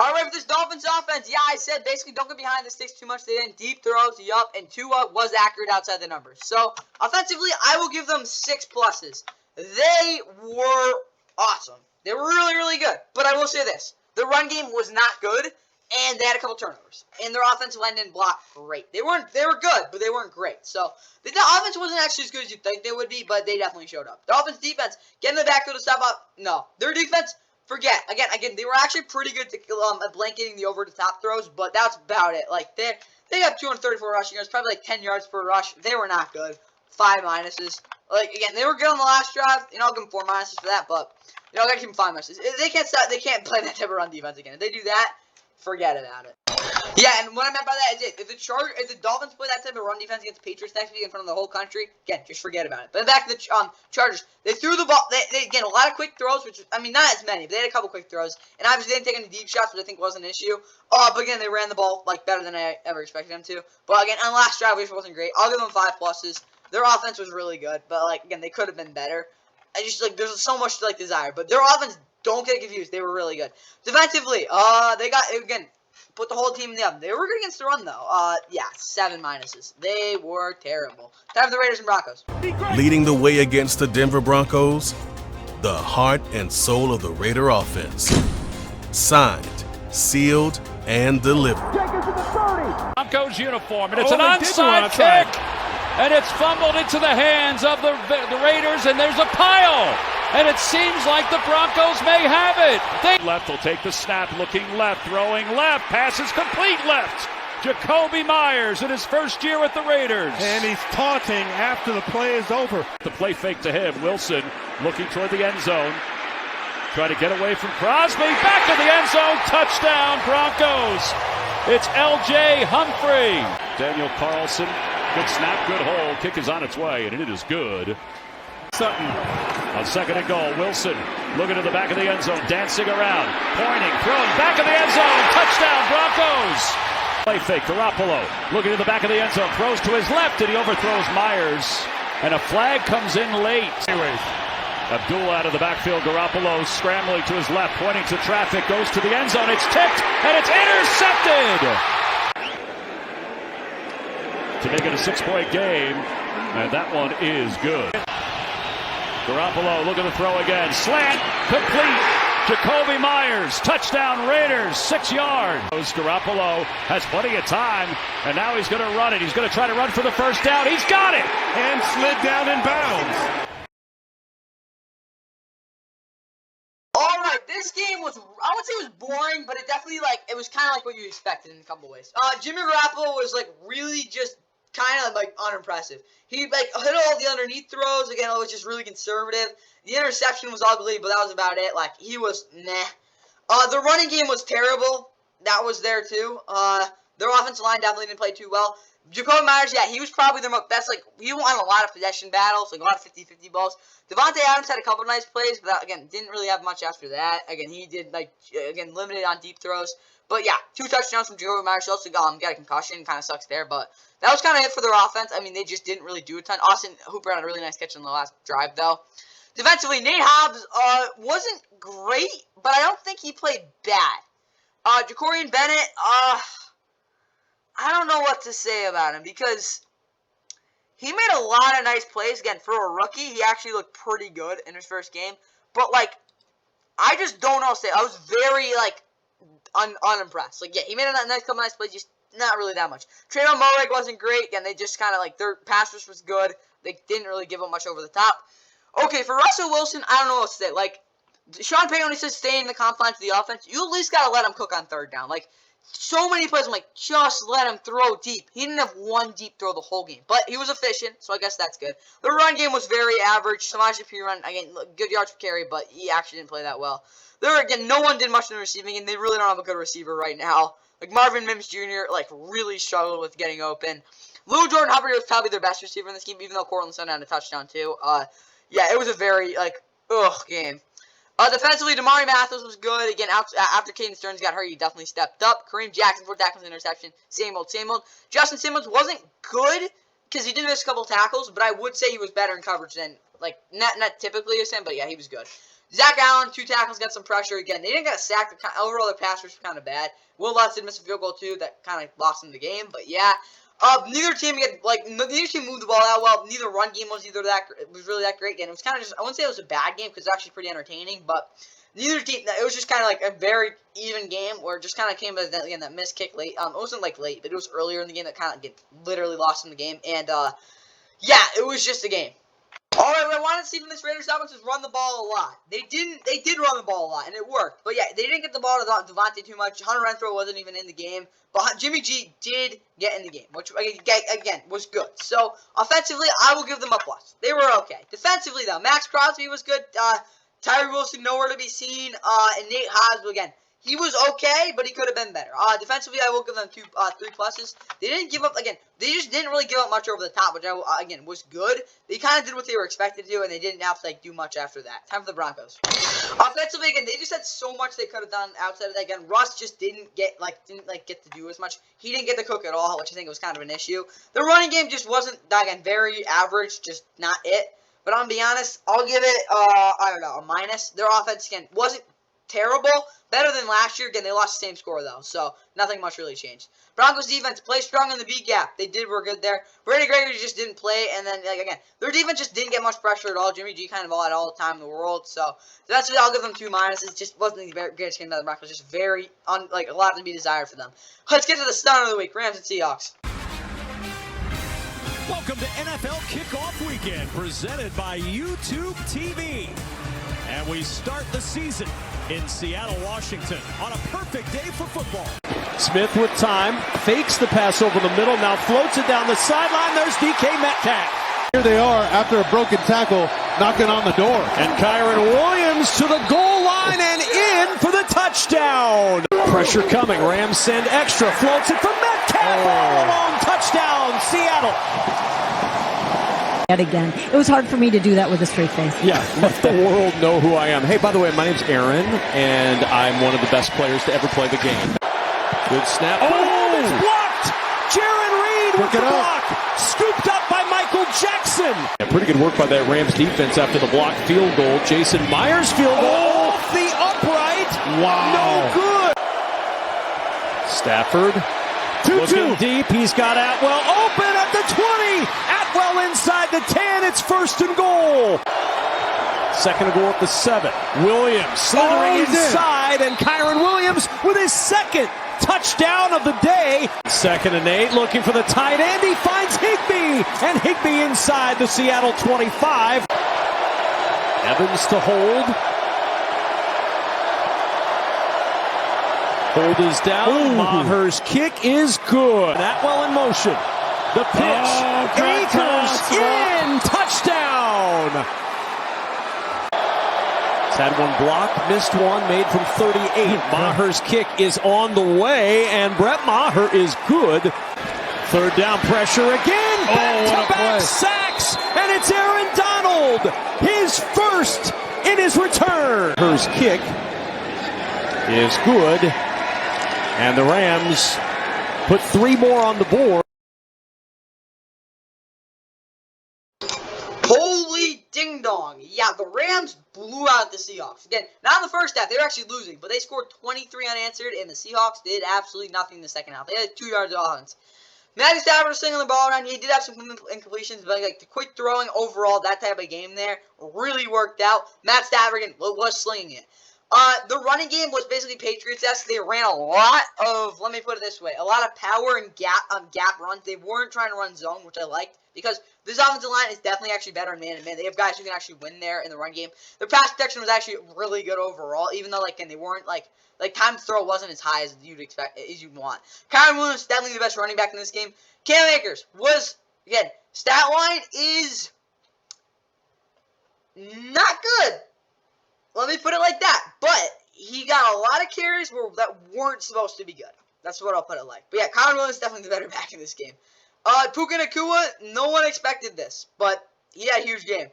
All right, for this Dolphins offense, yeah, I said basically don't get behind the sticks too much. They didn't deep throws, and Tua was accurate outside the numbers. So offensively, I will give them 6 pluses. They were awesome. They were really, really good. But I will say this: the run game was not good, and they had a couple turnovers. And their offensive line didn't block great. They were good, but they weren't great. So the offense wasn't actually as good as you'd think they would be, but they definitely showed up. The offense defense, getting the backfield to step up, no. Their defense, forget. Again, they were actually pretty good at blanketing the over-the-top throws, but that's about it. Like, they got 234 rushing yards, probably like 10 yards per rush. They were not good. 5 minuses. Like, again, they were good on the last drive. I'll give them 4 minuses for that, but, I gotta keep them 5 minuses. They can't play that type of run defense again. If they do that, forget about it. Yeah, and what I meant by that is if the Dolphins play that type of run defense against the Patriots next week in front of the whole country, again, just forget about it. But back to the Chargers, they threw the ball. They again, a lot of quick throws, which, not as many, but they had a couple quick throws. And obviously, they didn't take any deep shots, which I think was an issue. But again, they ran the ball, like, better than I ever expected them to. But again, on the last drive, which wasn't great, I'll give them 5 pluses. Their offense was really good, but, like, again, they could have been better. I just, like, there's so much to, like, desire. But their offense, don't get confused, they were really good. Defensively, they got, again, put the whole team in the oven. They were good against the run, though. Yeah, 7 minuses. They were terrible. Time for the Raiders and Broncos. Leading the way against the Denver Broncos, the heart and soul of the Raider offense. Signed, sealed, and delivered. Broncos uniform, and it's an onside kick, and it's fumbled into the hands of the Raiders, and there's a pile, and it seems like the Broncos may have it. Left will take the snap, looking left, throwing left, passes complete left. Jacoby Myers in his first year with the Raiders. And he's taunting after the play is over. The play fake to him, Wilson looking toward the end zone. Trying to get away from Crosby, back to the end zone, touchdown Broncos. It's L.J. Humphrey. Daniel Carlson, good snap, good hold. Kick is on its way, and it is good. Sutton on 2nd and goal. Wilson looking to the back of the end zone, dancing around, pointing, throwing, back of the end zone, touchdown Broncos. Play fake, Garoppolo looking to the back of the end zone, throws to his left, and he overthrows Myers. And a flag comes in late. Anyways. Abdul out of the backfield. Garoppolo scrambling to his left, pointing to traffic, goes to the end zone. It's tipped, and it's intercepted! To make it a 6-point game, and that one is good. Garoppolo looking to throw again. Slant, complete. Jacoby Myers, touchdown Raiders, 6 yards. Garoppolo has plenty of time, and now he's going to run it. He's going to try to run for the first down. He's got it! And slid down in bounds. This game was, I would say it was boring, but it definitely, like, it was kind of like what you expected in a couple ways. Jimmy Garoppolo was, like, really just kind of, like, unimpressive. He, like, hit all the underneath throws. Again, it was just really conservative. The interception was ugly, but that was about it. Like, he was meh. The running game was terrible. That was there, too. Their offensive line definitely didn't play too well. Jacoby Myers, yeah, he was probably their best, like, he won a lot of possession battles, like, a lot of 50-50 balls. Devontae Adams had a couple of nice plays, but, again, didn't really have much after that. Again, he did, like, again, limited on deep throws. But, yeah, 2 touchdowns from Jacoby Myers. He also got a concussion, kind of sucks there, but that was kind of it for their offense. I mean, they just didn't really do a ton. Austin Hooper had a really nice catch on the last drive, though. Defensively, Nate Hobbs wasn't great, but I don't think he played bad. Jacorian Bennett, I don't know what to say about him because he made a lot of nice plays. Again, for a rookie, he actually looked pretty good in his first game. But, like, I just don't know what to say. I was very, like, unimpressed. Like, yeah, he made a couple nice plays, just not really that much. Trayvon Mullen wasn't great. Again, they just kind of, like, their pass rush was good. They didn't really give up much over the top. Okay, for Russell Wilson, I don't know what to say. Like, Sean Payton, when he says stay in the confines of the offense, you at least got to let him cook on third down. Like, so many plays, I'm like, just let him throw deep. He didn't have one deep throw the whole game. But he was efficient, so I guess that's good. The run game was very average. Samaje Perine, again, good yards per carry, but he actually didn't play that well. There, again, no one did much in the receiving, and they really don't have a good receiver right now. Like, Marvin Mims Jr., like, really struggled with getting open. Lou Jordan Hubbard was probably their best receiver in this game, even though Cortland Sutton had a touchdown, too. Yeah, it was a very, like, game. Defensively, Damari Mathis was good. Again, after Caden Stearns got hurt, he definitely stepped up. Kareem Jackson, 4 tackles, interception. Same old, same old. Justin Simmons wasn't good because he did miss a couple tackles, but I would say he was better in coverage than, like, not typically the same, but yeah, he was good. Zach Allen, 2 tackles, got some pressure. Again, they didn't get a sack. Overall, their pass rush was kind of bad. Will Lutz did miss a field goal, too. That kind of lost them the game, but yeah. Neither team moved the ball that well. Neither run game was really that great. Again, it was kind of just, I wouldn't say it was a bad game because it was actually pretty entertaining, but neither team, it was just kind of like a very even game where it just kind of came as that missed kick late. It wasn't like late, but it was earlier in the game that kind of literally lost them the game. And yeah, it was just a game. All right, what I wanted to see from this Raiders offense is run the ball a lot. They did run the ball a lot, and it worked. But yeah, they didn't get the ball to Devontae too much. Hunter Renfrow wasn't even in the game. But Jimmy G did get in the game, which, again, was good. So, offensively, I will give them a plus. They were okay. Defensively, though, Max Crosby was good. Tyree Wilson, nowhere to be seen. And Nate Hobbs, again, he was okay, but he could have been better. Defensively, I will give them 3 pluses. They didn't give up, again, they just didn't really give up much over the top, which, again, was good. They kind of did what they were expected to do, and they didn't have to, like, do much after that. Time for the Broncos. Offensively, again, they just had so much they could have done outside of that. Again, Russ just didn't get to do as much. He didn't get to cook at all, which I think was kind of an issue. The running game just wasn't, again, very average, just not it. But I'm going to be honest, I'll give it, I don't know, a minus. Their offense, again, wasn't terrible. Better than last year. Again, they lost the same score, though, so nothing much really changed. Broncos defense played strong in the B gap. They were good there. Brady Gregory just didn't play, and then, again, their defense just didn't get much pressure at all. Jimmy G kind of had all the time in the world, so that's what I'll give them 2 minuses. Just wasn't the greatest game by the Broncos. Just very, a lot to be desired for them. Let's get to the stunner of the week, Rams and Seahawks. Welcome to NFL Kickoff Weekend, presented by YouTube TV. And we start the season in Seattle, Washington, on a perfect day for football. Smith with time, fakes the pass over the middle, now floats it down the sideline. There's DK Metcalf. Here they are after a broken tackle, knocking on the door. And Kyron Williams to the goal line and in for the touchdown. Pressure coming. Rams send extra. Floats it for Metcalf. All alone. Touchdown, Seattle. Again, it was hard for me to do that with a straight face. Yeah, let the world know who I am. Hey, by the way, my name's Aaron, and I'm one of the best players to ever play the game. Good snap. Oh, it's blocked! Jaron Reed with the block. Scooped up by Michael Jackson. Yeah, pretty good work by that Rams defense after the blocked field goal. Jason Myers field goal off the upright. Wow. No good. Stafford. 2-2. Looking deep. He's got Atwell open at the 20. Atwell inside the 10. It's 1st and goal. 2nd and goal at the 7. Williams slithering inside, and Kyron Williams with his 2nd touchdown of the day. 2nd and 8, looking for the tight end. He finds Higbee, and Higbee inside the Seattle 25. Evans to hold. Hold is down. Maher's kick is good. Atwell in motion. The pitch. Akers in. Touchdown. He's had one block, missed one, made from 38. Maher's kick is on the way, and Brett Maher is good. 3rd down pressure again. Back-to-back sacks, and it's Aaron Donald. His 1st in his return. Maher's kick is good. And the Rams put 3 more on the board. Holy ding dong. Yeah, the Rams blew out the Seahawks. Again, not in the first half. They were actually losing, but they scored 23 unanswered, and the Seahawks did absolutely nothing in the second half. They had 2 yards of offense. Matthew Stafford was slinging the ball around. He did have some incompletions, but the quick throwing overall, that type of game there, really worked out. Matt Stafford again was slinging it. The running game was basically Patriots-esque. They ran a lot of, let me put it this way, a lot of power and gap runs. They weren't trying to run zone, which I liked, because this offensive line is definitely actually better in man-to-man. They have guys who can actually win there in the run game. Their pass protection was actually really good overall, even though, they weren't, time to throw wasn't as high as you'd expect, as you'd want. Kyron Williams is definitely the best running back in this game. Cam Akers was, again, stat line is not good. Let me put it like that. But he got a lot of carries that weren't supposed to be good. That's what I'll put it like. But yeah, Kyron Williams is definitely the better back in this game. Puka Nacua, no one expected this, but he had a huge game.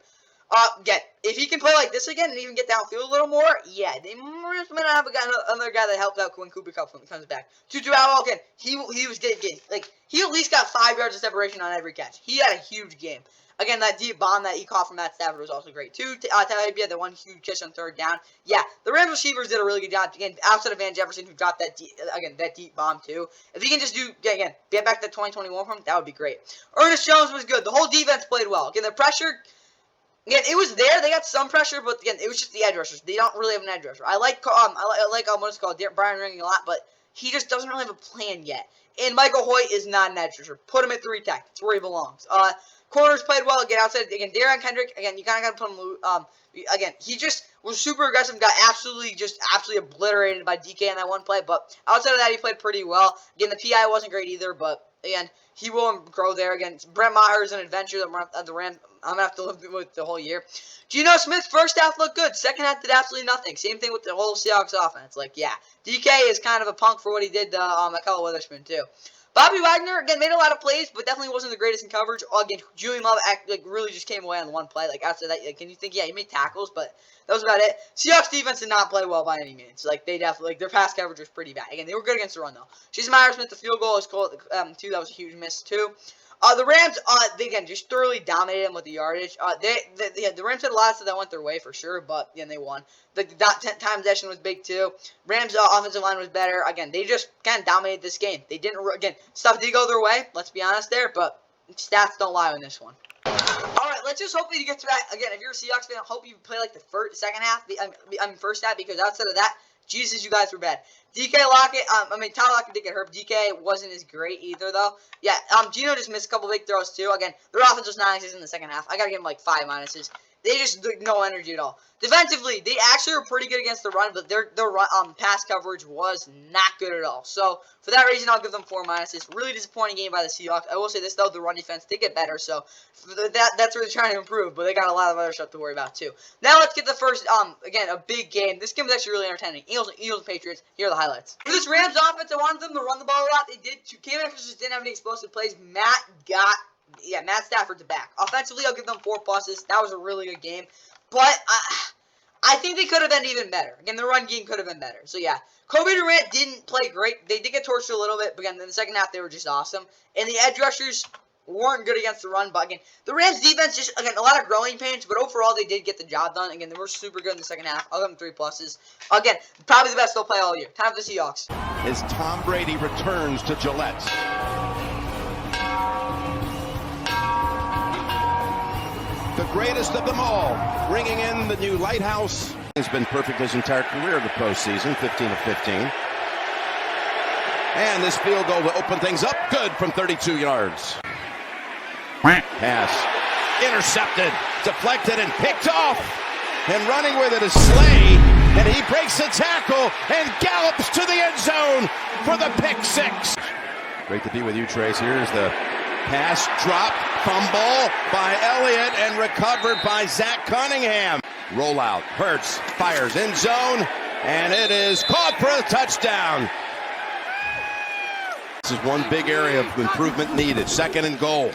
Again, if he can play like this again and even get downfield a little more, yeah, they might have another guy that helped out when Cooper Kupp comes back. Tutu Atwell, again, he was getting, he at least got 5 yards of separation on every catch. He had a huge game. Again, that deep bomb that he caught from Matt Stafford was also great, too. Taibbi had the one huge catch on 3rd down. Yeah, the Rams receivers did a really good job. Again, outside of Van Jefferson, who dropped that deep bomb, too. If he can just get back to 2021 from him, that would be great. Ernest Jones was good. The whole defense played well. Again, the pressure, again, it was there. They got some pressure, but again, it was just the edge rushers. They don't really have an edge rusher. I like what's called Brian Ring a lot, but he just doesn't really have a plan yet. And Michael Hoyt is not an edge rusher. Put him at 3 tech. That's where he belongs. Corners played well. Again, outside, Darian Kendrick, again, you kind of got to put him, again, he just was super aggressive, got absolutely obliterated by DK on that one play, but outside of that, he played pretty well. Again, the PI wasn't great either, but, again, he will grow there. Again, Brett Maher is an adventure that the Rams, I'm going to have to live with the whole year. Geno Smith, first half looked good. Second half did absolutely nothing. Same thing with the whole Seahawks offense. Yeah, DK is kind of a punk for what he did to Michael Witherspoon, too. Bobby Wagner, again, made a lot of plays, but definitely wasn't the greatest in coverage. Again, Julian Love really just came away on the one play. After that, can you think, yeah, he made tackles, but that was about it. Seahawks defense did not play well by any means. They definitely, their pass coverage was pretty bad. Again, they were good against the run, though. Jason Myers missed the field goal. Was called, too. That was a huge miss, too. The Rams, they, again, just thoroughly dominated them with the yardage. The Rams had a lot of stuff that went their way for sure, but again, they won. The time possession was big too. Rams' offensive line was better. Again, they just kind of dominated this game. They didn't, again, stuff did go their way. Let's be honest there, but stats don't lie on this one. Alright, let's just hope that you get to that. Again, if you're a Seahawks fan, I hope you play like the first half, because outside of that, Jesus, you guys were bad. Tyler Lockett did get hurt. DK wasn't as great either, though. Yeah, Geno just missed a couple big throws, too. Again, their offense was 9-6 in the second half. I got to give them like 5 minuses. They just no energy at all. Defensively, they actually were pretty good against the run, but their pass coverage was not good at all. So, for that reason, I'll give them 4 minuses. Really disappointing game by the Seahawks. I will say this, though, the run defense did get better, so that's where they're trying to improve, but they got a lot of other stuff to worry about, too. Now, let's get the first, again, a big game. This game was actually really entertaining. Eagles and Patriots. Here are the highlights. For this Rams offense, I wanted them to run the ball a lot. They did. Cam Akers just didn't have any explosive plays. Matt Stafford's back. Offensively, I'll give them 4 pluses. That was a really good game. But I think they could have been even better. Again, the run game could have been better. So, yeah. Kobe Durant didn't play great. They did get torched a little bit. But, again, in the second half, they were just awesome. And the edge rushers weren't good against the run. But, again, the Rams' defense just, again, a lot of growing pains. But, overall, they did get the job done. Again, they were super good in the second half. I'll give them 3 pluses. Again, probably the best they'll play all year. Time for the Seahawks. As Tom Brady returns to Gillette. The greatest of them all, bringing in the new lighthouse. He's been perfect his entire career in the postseason, 15 of 15. And this field goal to open things up, good from 32 yards. Pass, intercepted, deflected, and picked off. And running with it is Slay, and he breaks the tackle and gallops to the end zone for the pick 6. Great to be with you, Trace. Here's the pass, drop, fumble by Elliott, and recovered by Zach Cunningham. Rollout, Hurts, fires end zone, and it is caught for a touchdown. This is one big area of improvement needed. 2nd and goal.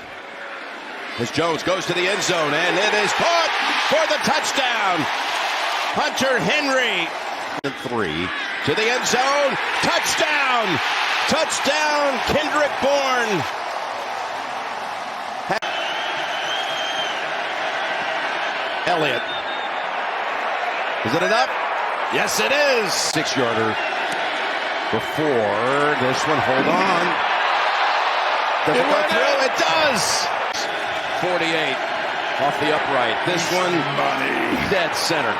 As Jones goes to the end zone, and it is caught for the touchdown. Hunter Henry. 3 to the end zone. Touchdown. Touchdown, Kendrick Bourne. Elliott. Is it enough? Yes, it is. 6-yarder before this one. Hold on. Does it go through? It does. 48 off the upright. This one dead center.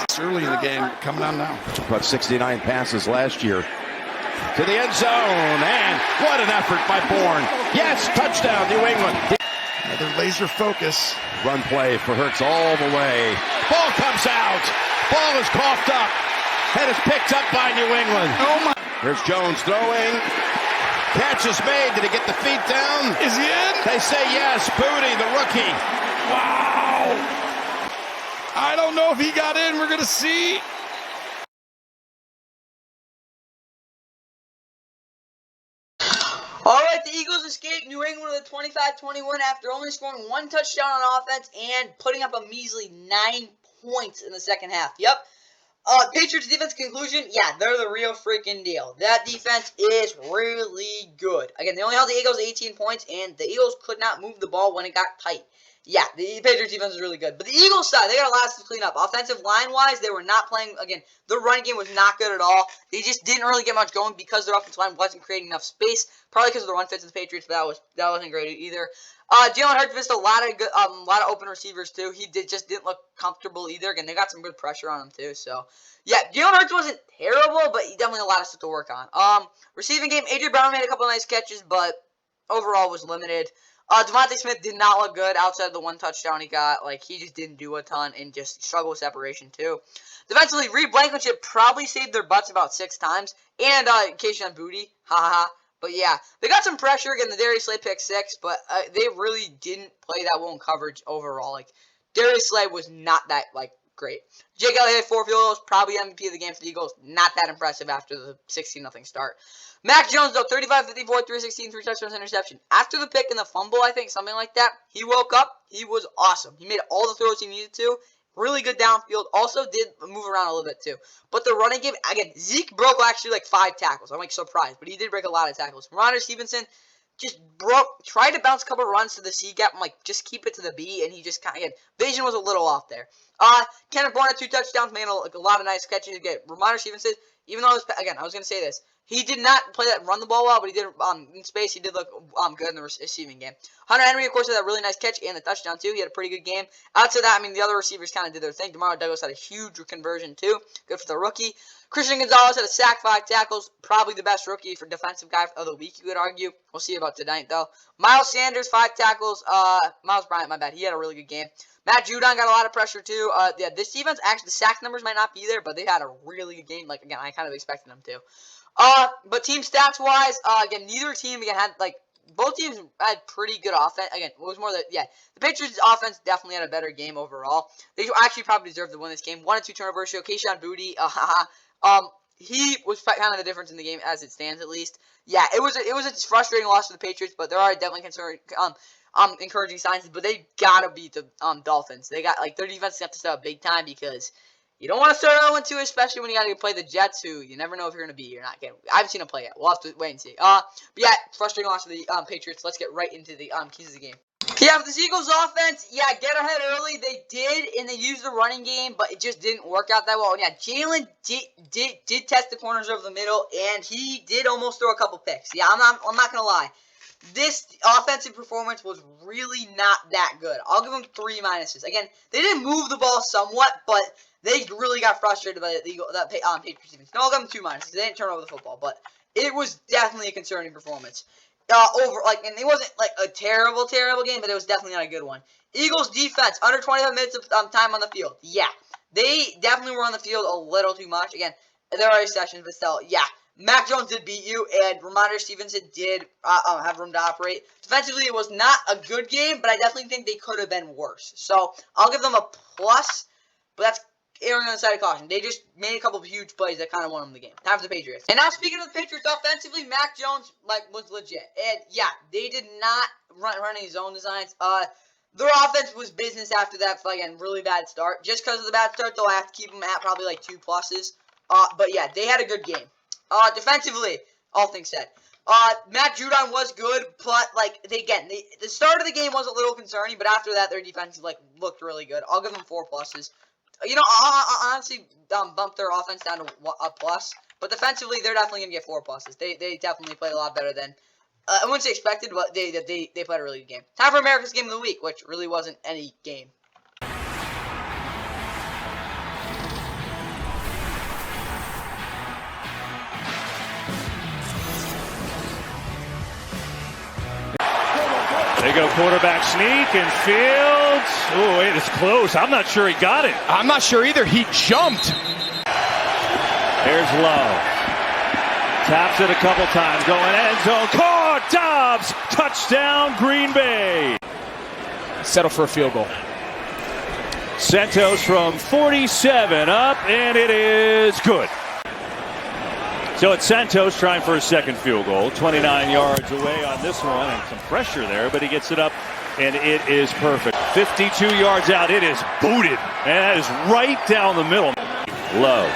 It's early in the game. Coming on now. Caught 69 passes last year. To the end zone. And what an effort by Bourne. Yes, touchdown, New England. Another laser focus. Run play for Hurts all the way. Ball comes out. Ball is coughed up. And is picked up by New England. Oh my. There's Jones throwing. Catch is made. Did he get the feet down? Is he in? They say yes. Booty, the rookie. Wow. I don't know if he got in. We're going to see. Alright, the Eagles escaped New England with a 25-21 after only scoring 1 touchdown on offense and putting up a measly 9 points in the second half. Yep. Patriots defense conclusion, yeah, they're the real freaking deal. That defense is really good. Again, they only held the Eagles 18 points, and the Eagles could not move the ball when it got tight. Yeah, the Patriots defense is really good. But the Eagles side, they got a lot to clean up. Offensive line-wise, they were not playing, again, the run game was not good at all. They just didn't really get much going because their offensive line wasn't creating enough space. Probably because of the run fits of the Patriots, but that wasn't great either. Jalen Hurts missed a lot of open receivers, too. He just didn't look comfortable either. Again, they got some good pressure on him, too. So, yeah, Jalen Hurts wasn't terrible, but he definitely a lot of stuff to work on. Receiving game, A.J. Brown made a couple of nice catches, but overall was limited. Devontae Smith did not look good outside of the 1 touchdown he got. Like, he just didn't do a ton and just struggled with separation, too. Defensively, Reed Blankenship probably saved their butts about 6 times. And Keyshawn Boutte. Ha ha ha. But, yeah, they got some pressure. Again, the Darius Slay pick 6, but they really didn't play that well in coverage overall. Like, Darius Slay was not that, like, great. Jake Elliott had 4 field goals, probably MVP of the game for the Eagles. Not that impressive after the 16-0 start. Mac Jones, though, 35-54, 316, 3 touchdowns, interception. After the pick and the fumble, I think, something like that, he woke up. He was awesome. He made all the throws he needed to. Really good downfield. Also did move around a little bit, too. But the running game, again, Zeke broke actually like 5 tackles. I'm, like, surprised. But he did break a lot of tackles. Ramondre Stevenson, just tried to bounce a couple runs to the C gap and, like, just keep it to the B, and he just kind of, again, vision was a little off there. Kenneth Bourne had 2 touchdowns, made a lot of nice catches. Again, Ramondre Stevenson, even though, again, I was going to say this, he did not play that run the ball well, but he did, in space, he did look good in the receiving game. Hunter Henry, of course, had that really nice catch and the touchdown, too. He had a pretty good game. Outside of that, I mean, the other receivers kind of did their thing. DeMario Douglas had a huge conversion, too. Good for the rookie. Christian Gonzalez had a sack, 5 tackles. Probably the best rookie for defensive guy of the week, you could argue. We'll see about tonight, though. Miles Sanders, 5 tackles. Miles Bryant, my bad. He had a really good game. Matt Judon got a lot of pressure, too. Yeah, this defense, actually, the sack numbers might not be there, but they had a really good game. Like, again, I kind of expected them to. But team stats-wise, again, neither team, again, had, like, both teams had pretty good offense. Again, it was more that, yeah, the Patriots' offense definitely had a better game overall. They actually probably deserved to win this game. 1-2 turnover ratio. Kayshon Boutte, he was kind of the difference in the game as it stands, at least. Yeah, it was a frustrating loss for the Patriots, but there are definitely encouraging signs. But they gotta beat the Dolphins. They got, like, their defense have to step up big time because you don't want to start 0-2, especially when you got to play the Jets, who you never know if you're going to be or not. Again, I haven't seen them play yet. We'll have to wait and see. But yeah, frustrating loss for the Patriots. Let's get right into the keys of the game. Yeah, for the Eagles offense, yeah, get ahead early. They did, and they used the running game, but it just didn't work out that well. And yeah, Jalen did test the corners over the middle, and he did almost throw a couple picks. Yeah, I'm not going to lie. This offensive performance was really not that good. I'll give them 3 minuses. Again, they did move the ball somewhat, but they really got frustrated by that Patriots defense. No, I'll give them 2 minuses. They didn't turn over the football, but it was definitely a concerning performance. And it wasn't like a terrible game, but it was definitely not a good one. Eagles defense, under 25 minutes of time on the field. Yeah, they definitely were on the field a little too much. Again, there are sessions, but still, yeah. Mac Jones did beat you, and Ramondre Stevenson did have room to operate. Defensively, it was not a good game, but I definitely think they could have been worse. So, I'll give them a plus, but that's erring on the side of caution. They just made a couple of huge plays that kind of won them the game. Time for the Patriots. And now, speaking of the Patriots offensively, Mac Jones was legit. And, yeah, they did not run any zone designs. Their offense was business after that, again, really bad start. Just because of the bad start, though, I have to keep them at probably like 2 pluses. But, yeah, they had a good game. Defensively, all things said. Matt Judon was good, but, like, the start of the game was a little concerning, but after that, their defense, like, looked really good. I'll give them 4 pluses. You know, I'll honestly bump their offense down to a plus, but defensively, they're definitely going to get 4 pluses. They definitely played a lot better than, I wouldn't say expected, but they played a really good game. Time for America's Game of the Week, which really wasn't any game. They go quarterback sneak, and Fields. Oh, wait, it's close. I'm not sure he got it. I'm not sure either. He jumped. There's Love. Taps it a couple times. Going end zone. Caught. Dobbs. Touchdown, Green Bay. Settle for a field goal. Santos from 47 up, and it is good. So it's Santos trying for a second field goal. 29 yards away on this one, and some pressure there, but he gets it up, and it is perfect. 52 yards out, it is booted, and that is right down the middle. Love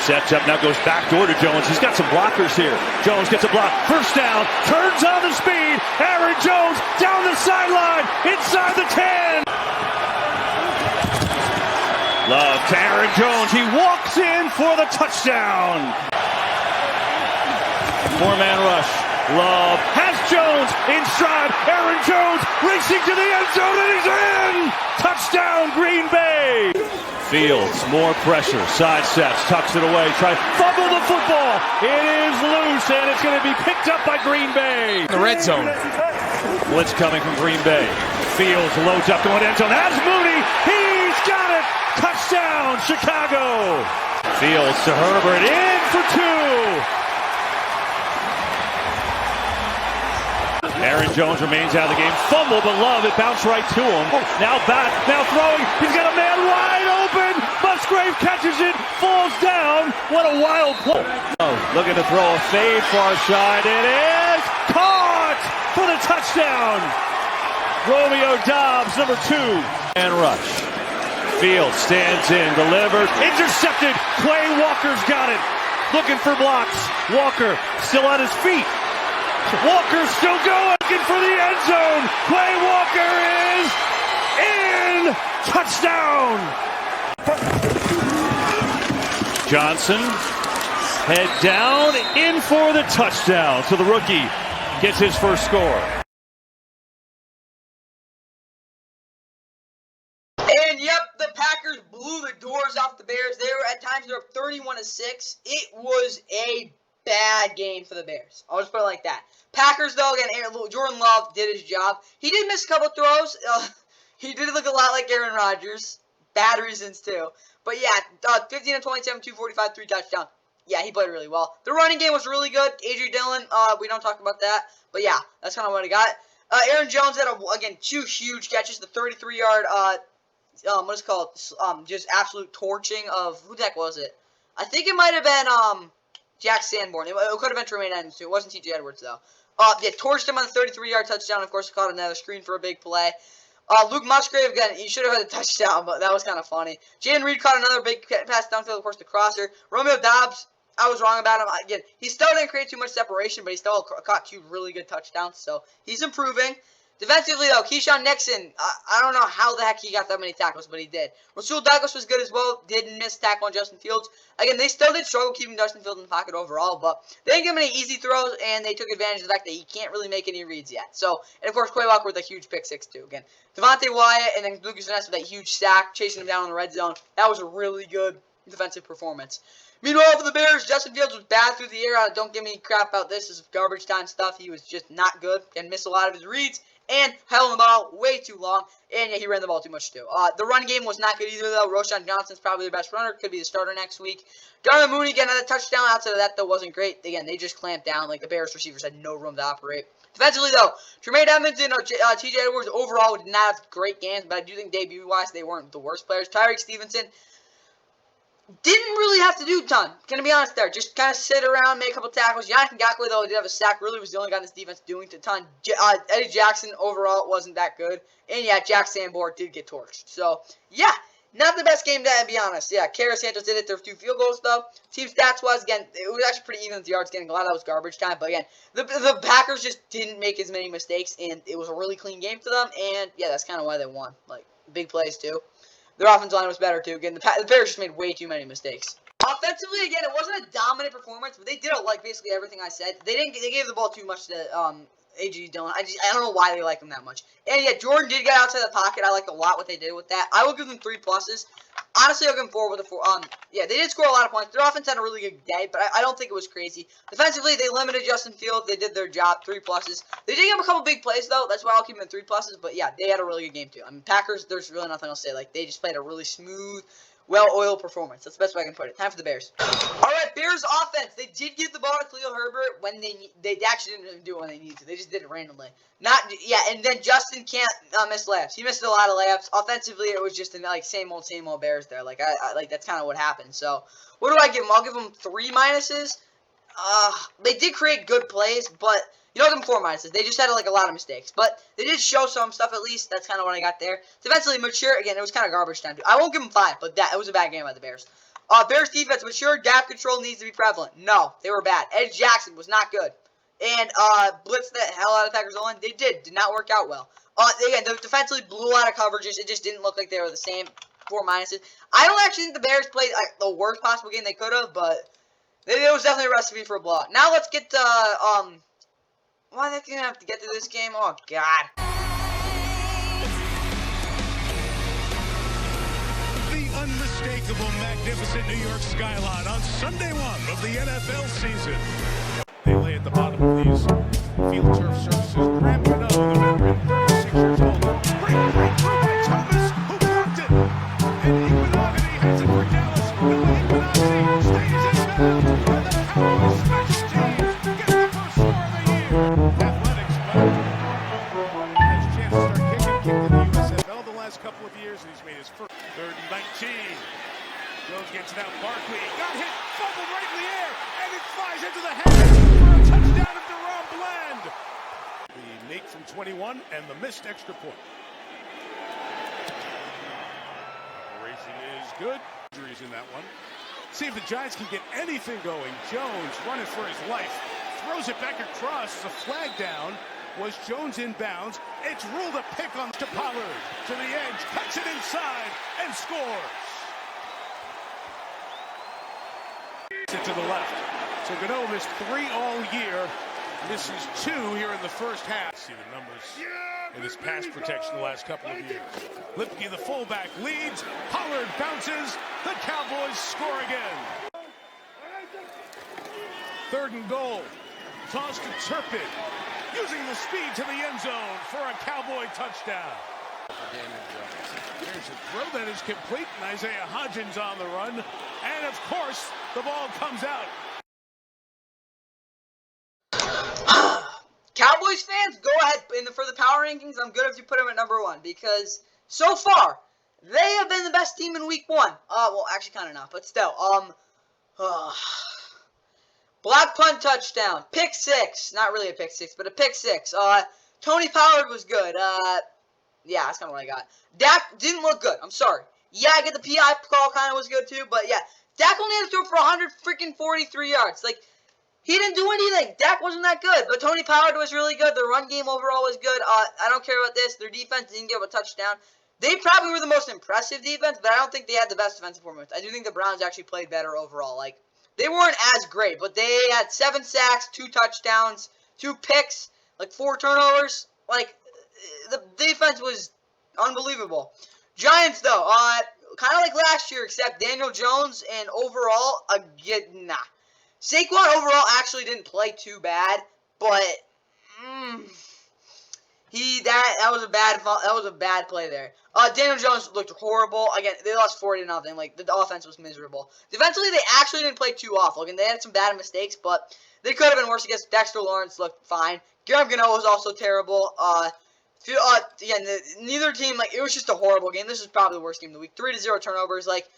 sets up, now goes back door to Jones. He's got some blockers here. Jones gets a block, first down, turns on the speed. Aaron Jones down the sideline, inside the 10. Love to Aaron Jones. He walks in for the touchdown. 4-man rush. Love has Jones in stride. Aaron Jones racing to the end zone, and he's in! Touchdown, Green Bay! Fields, more pressure, sidesteps, tucks it away, fumble the football. It is loose, and it's going to be picked up by Green Bay. The red zone. Blitz coming from Green Bay. Fields loads up going end zone. Has Mooney. He's got it. Touchdown, Chicago. Fields to Herbert, in for 2. Aaron Jones remains out of the game. Fumble, but Love, it bounced right to him. Now back, now throwing. He's got a man wide open. Musgrave catches it, falls down. What a wild play. Oh, looking to throw a fade far side. It is caught for the touchdown. Romeo Dobbs, number 2. And rush. Fields stands in, delivers, intercepted. Quay Walker's got it. Looking for blocks. Walker still on his feet. Walker's still going, looking for the end zone. Quay Walker is in. Touchdown. Johnson, head down, in for the touchdown. So the rookie gets his first score. And yep, the Packers blew the doors off the Bears. They were at times they were 31-6. It was a bad game for the Bears. I'll just put it like that. Packers though, again, Jordan Love did his job. He did miss a couple throws. He did look a lot like Aaron Rodgers. Bad reasons too. But yeah, 15 of 27, 245, 3 touchdowns. Yeah, he played really well. The running game was really good. A.J. Dillon, we don't talk about that. But yeah, that's kind of what I got. Aaron Jones had, again, 2 huge catches. The 33-yard, what is it called? Just absolute torching of, who the heck was it? I think it might have been, Jack Sanborn. It could have been Tremaine Edmonds too. It wasn't T.J. Edwards though. Yeah, torched him on the 33-yard touchdown. Of course, he caught another screen for a big play. Luke Musgrave, again, he should have had a touchdown, but that was kind of funny. Jayden Reed caught another big pass downfield, of course, the crosser. Romeo Dobbs, I was wrong about him. Again, he still didn't create too much separation, but he still caught 2 really good touchdowns, so he's improving. Defensively, though, Keyshawn Nixon, I don't know how the heck he got that many tackles, but he did. Rasul Douglas was good as well. Didn't miss tackle on Justin Fields. Again, they still did struggle keeping Justin Fields in the pocket overall, but they didn't give him any easy throws, and they took advantage of the fact that he can't really make any reads yet. So, and of course, Quay Walker with a huge pick 6 too. Again, Devontae Wyatt and then Lucas Van Ness with that huge sack, chasing him down in the red zone. That was a really good defensive performance. Meanwhile, for the Bears, Justin Fields was bad through the air. Don't give me crap about this. This is garbage time stuff. He was just not good and missed a lot of his reads. And held the ball way too long. And yeah, he ran the ball too much too. The run game was not good either though. Roshan Johnson's probably the best runner. Could be the starter next week. Darnell Mooney getting another touchdown. Outside of that though wasn't great. Again, they just clamped down. Like the Bears receivers had no room to operate. Defensively though, Tremaine Edmonds and T.J. Edwards overall did not have great games. But I do think debut-wise they weren't the worst players. Tyreek Stevenson didn't really have to do a ton. Gonna be honest there. Just kind of sit around, make a couple tackles. Yannick Ngakoue, though, did have a sack. Really was the only guy in this defense doing a ton. Eddie Jackson, overall, wasn't that good. And, yeah, Jack Sanborn did get torched. So, yeah, not the best game, to be honest. Yeah, Kara Santos did it. There were 2 field goals, though. Team stats-wise, again, it was actually pretty even with the yards getting. A lot of that was garbage time. But, again, the Packers just didn't make as many mistakes. And it was a really clean game for them. And, yeah, that's kind of why they won. Like, big plays, too. Their offensive line was better, too. Again, the Bears just made way too many mistakes. Offensively, again, it wasn't a dominant performance, but they did like basically everything I said. They gave the ball too much to A.J. Dillon. I don't know why they like him that much. And yeah, Jordan did get outside the pocket. I liked a lot what they did with that. I will give them 3 pluses. Honestly, I'll give them 4 with a 4. Yeah, they did score a lot of points. Their offense had a really good day, but I don't think it was crazy. Defensively, they limited Justin Fields. They did their job. 3 pluses. They did give him a couple big plays though. That's why I'll keep them 3 pluses. But yeah, they had a really good game too. I mean, Packers. There's really nothing else to say. Like they just played a really smooth, well-oiled performance. That's the best way I can put it. Time for the Bears. All right, Bears offense. They did give the ball to Khalil Herbert when they actually didn't do it when they needed to. They just did it randomly. And then Justin can't miss layups. He missed a lot of layups. Offensively, it was just like same old Bears there. Like I like that's kind of what happened. So what do I give them? I'll give them 3 minuses. They did create good plays, but you know, I'll give them 4 minuses. They just had like a lot of mistakes, but they did show some stuff at least. That's kind of what I got there. Defensively, mature again. It was kind of garbage time too. I won't give them 5, but it was a bad game by the Bears. Bears defense, mature, gap control needs to be prevalent. No, they were bad. Eddie Jackson was not good. And blitzed the hell out of Packers O-line. They did not work out well. Again, they defensively blew a lot of coverages. It just didn't look like they were the same. 4 minuses. I don't actually think the Bears played like the worst possible game they could have, but it was definitely a recipe for a blowout. Now let's get to why are they gonna have to get to this game? Oh God. The unmistakable, magnificent New York skyline on Sunday 1 of the NFL season. They lay at the bottom of these field turf surfaces. Graham Gano, the veteran, 36 years old. Great throw by Thomas, who blocked it. And Iguodala has it for Dallas. Noah Iguodala stays in bounds. And the Cowboys special teams get the first score of the year. Athletics has a chance to start kicking. Kicked in the USFL the last couple of years, and he's made his first. 3rd and 19. Jones gets it out. Barkley got hit, fumbled right in the air, and it flies into the hands for a touchdown of Deron Bland. The make from 21 and the missed extra point. Operation is good. Injuries in that one. See if the Giants can get anything going. Jones running for his life. throws it back across. The flag down. Was Jones inbounds. It's ruled a pick on to Pollard. To the edge. Cuts it inside and scores. It to the left. So Gano missed 3 all year. Misses 2 here in the first half. See the numbers in his pass protection the last couple of years. Lipke, the fullback, leads. Pollard bounces. The Cowboys score again. 3rd and goal. Toss to Turpin. Using the speed to the end zone for a Cowboy touchdown. There's a throw that is complete, and Isaiah Hodgins on the run. And, of course, the ball comes out. Cowboys fans, go ahead for the power rankings. I'm good if you put them at number 1 because so far they have been the best team in week 1. Well, actually, kind of not, but still. Block punt touchdown, pick 6. Not really a pick 6, but a pick 6. Tony Pollard was good. Yeah, that's kind of what I got. Dak didn't look good. I'm sorry. Yeah, I get the PI call kind of was good too, but yeah, Dak only had to throw for 143 yards. Like, he didn't do anything. Dak wasn't that good, but Tony Pollard was really good. The run game overall was good. I don't care about this. Their defense didn't give a touchdown. They probably were the most impressive defense, but I don't think they had the best defensive performance. I do think the Browns actually played better overall. Like, they weren't as great, but they had 7 sacks, 2 touchdowns, 2 picks, like 4 turnovers. Like, the defense was unbelievable. Giants, though, kind of like last year, except Daniel Jones and overall, nah. Saquon overall actually didn't play too bad, but that was a bad play there. Daniel Jones looked horrible. Again, they lost 40-0. Like, the offense was miserable. Defensively, they actually didn't play too awful. Again, they had some bad mistakes, but they could have been worse against Dexter Lawrence. Looked fine. Garrett Gano was also terrible. Again, neither team, like, it was just a horrible game. This is probably the worst game of the week. 3-0 turnovers. Like,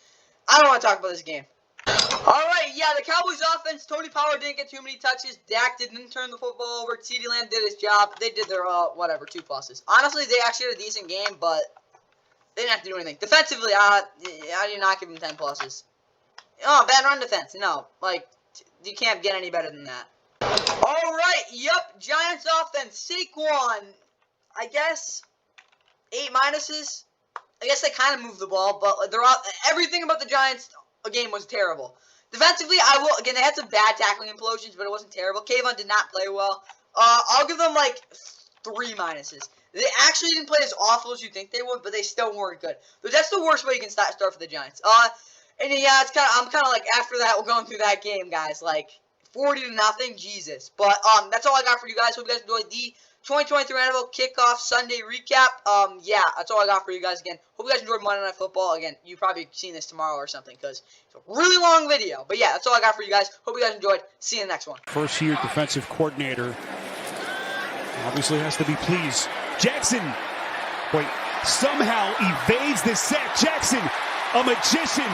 I don't want to talk about this game. Alright, yeah, the Cowboys offense, Tony Pollard didn't get too many touches. Dak didn't turn the football over. CeeDee Lamb did his job. They did their, 2 pluses. Honestly, they actually had a decent game, but they didn't have to do anything. Defensively, I did not give them 10 pluses. Oh, bad run defense. No, like, you can't get any better than that. Alright, yep, Giants offense, Saquon, I guess, 8 minuses. I guess they kind of moved the ball, but everything about the Giants game was terrible. Defensively, again, they had some bad tackling implosions, but it wasn't terrible. Kayvon did not play well. I'll give them, like, 3 minuses. They actually didn't play as awful as you think they would, but they still weren't good. But that's the worst way you can start for the Giants. And yeah, I'm kind of like, after that, we're going through that game, guys. Like, 40-0, Jesus. But, that's all I got for you guys. Hope you guys enjoyed the 2023 NFL Kickoff Sunday recap. Yeah, that's all I got for you guys again. Hope you guys enjoyed Monday Night Football. Again, you've probably seen this tomorrow or something because it's a really long video. But yeah, that's all I got for you guys. Hope you guys enjoyed. See you in the next one. First-year defensive coordinator obviously has to be pleased. Jackson, somehow evades the sack. Jackson, a magician.